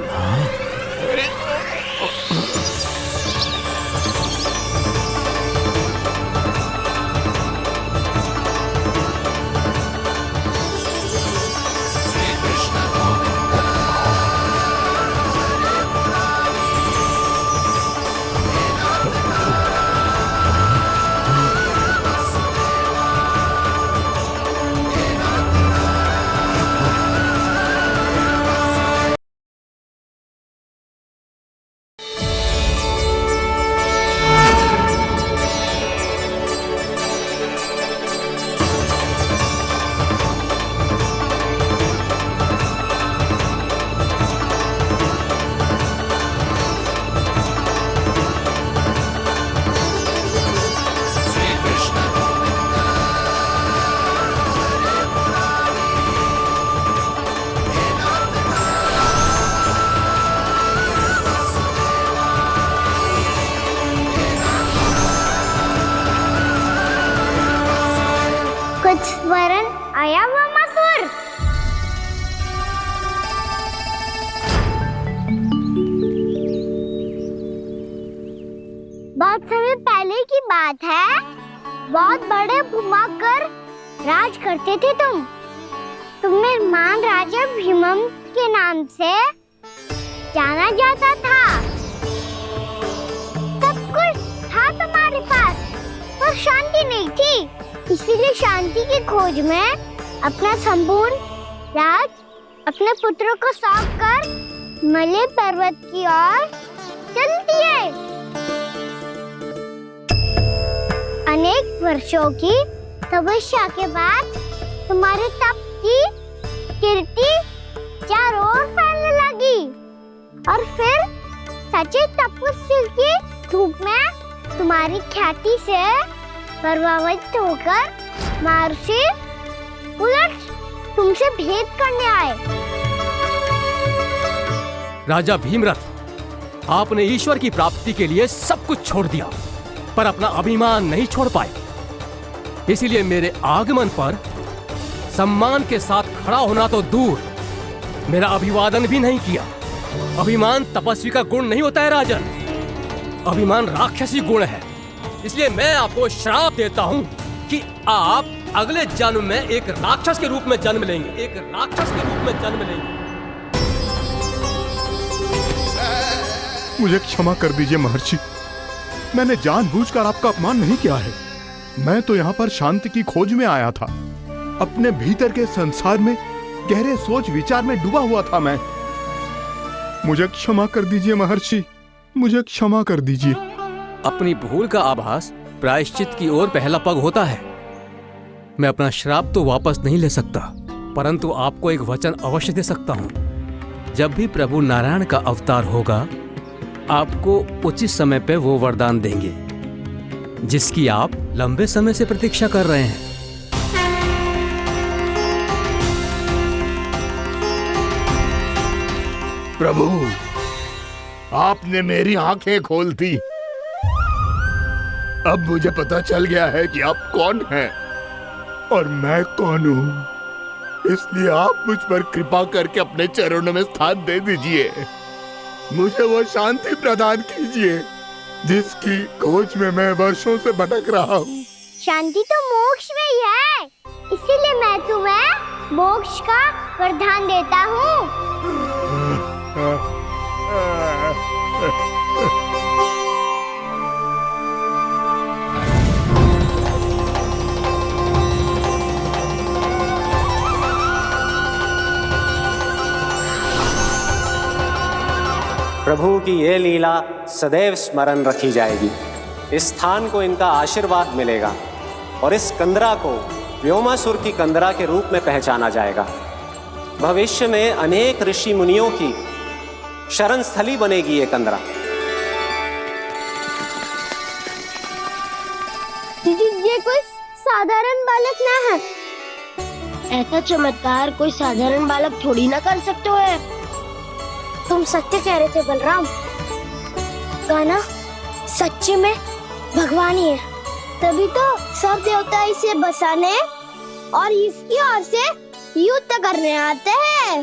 वरन आया हुआ मसूर। बहुत समय पहले की बात है, बहुत बड़े भूमाकर राज करते थे तुम्हें महान राजा भीमम के नाम से जाना जाता था। सब कुछ था तुम्हारे पास, पर शांति नहीं थी। इसीलिए शांति की खोज में अपना संपूर्ण राज अपने पुत्रों को सौंप कर हिमालय पर्वत की ओर चल दिए। अनेक वर्षों की तपस्या के बाद तुम्हारे तप की कीर्ति चारों ओर फैलने लगी और फिर सच्चे तपस्वी की धूप में तुम्हारी ख्याति से प्रभावित होकर महर्षि उलट तुमसे भेंट करने आए। राजा भीमरथ, आपने ईश्वर की प्राप्ति के लिए सब कुछ छोड़ दिया, पर अपना अभिमान नहीं छोड़ पाए। इसीलिए मेरे आगमन पर सम्मान के साथ खड़ा होना तो दूर, मेरा अभिवादन भी नहीं किया। अभिमान तपस्वी का गुण नहीं होता है राजन, अभिमान राक्षसी गुण है। इसलिए मैं आपको श्राप देता हूँ कि आप अगले जन्म में एक राक्षस के रूप में जन्म लेंगे, एक राक्षस के रूप में जन्म लेंगे। मुझे क्षमा कर दीजिए महर्षि, मैंने जानबूझकर आपका अपमान नहीं किया है। मैं तो यहाँ पर शांति की खोज में आया था। अपने भीतर के संसार में गहरे सोच विचार में डूबा हुआ था मैं। मुझे क्षमा कर दीजिए महर्षि, मुझे क्षमा कर दीजिए। अपनी भूल का आभास प्रायश्चित की ओर पहला पग होता है। मैं अपना श्राप तो वापस नहीं ले सकता, परंतु आपको एक वचन अवश्य दे सकता हूँ। जब भी प्रभु नारायण का अवतार होगा, आपको उचित समय पे वो वरदान देंगे जिसकी आप लंबे समय से प्रतीक्षा कर रहे हैं। प्रभु, आपने मेरी आंखें खोल दी। अब मुझे पता चल गया है कि आप कौन हैं और मैं कौन हूँ। इसलिए आप मुझ पर कृपा करके अपने चरणों में स्थान दे दीजिए। मुझे वो शांति प्रदान कीजिए जिसकी खोज में मैं वर्षों से भटक रहा हूँ। शांति तो मोक्ष में ही है, इसीलिए मैं तुम्हें मोक्ष का वरदान देता हूँ। प्रभु की ये लीला सदैव स्मरण रखी जाएगी। इस स्थान को इनका आशीर्वाद मिलेगा और इस कंदरा को व्योमासुर की कंदरा के रूप में पहचाना जाएगा। भविष्य में अनेक ऋषि मुनियों की शरण स्थली बनेगी ये कंदरा। दीदी, ये कोई साधारण बालक ना है। ऐसा चमत्कार कोई साधारण बालक थोड़ी ना कर सकते हो। तुम सत्य कह रहे थे बलराम, गाना सच्चे में भगवान ही है। तभी तो सब देवता इसे बसाने और इसकी ओर से युद्ध करने आते हैं।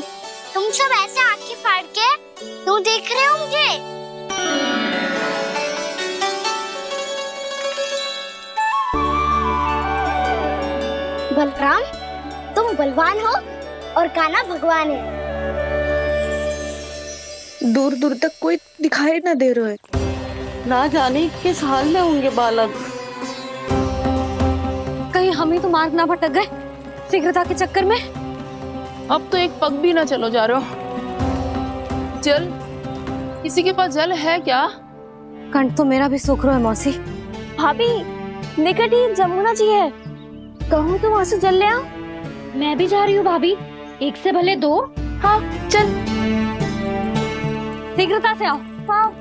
तुम सब ऐसे आंखें फाड़ के क्यों देख रहे हो मुझे? बलराम, तुम बलवान हो और कान्हा भगवान है। दूर दूर तक कोई दिखाई न दे रहा है, ना जाने किस हाल में होंगे बालक। कहीं हम ही तो मार्ग ना भटक गए शीघ्रता के चक्कर में। अब तो एक पग भी ना चलो जा रहे हो। जल, किसी के पास जल है क्या? कंठ तो मेरा भी सूख रहा है मौसी। भाभी, निकट ही जमुना जी है, कहूँ तो वहाँ से जल ले आओ। मैं भी जा रही हूँ भाभी, एक से भले दो। हाँ चल, शीघ्रता से आओ। हाँ।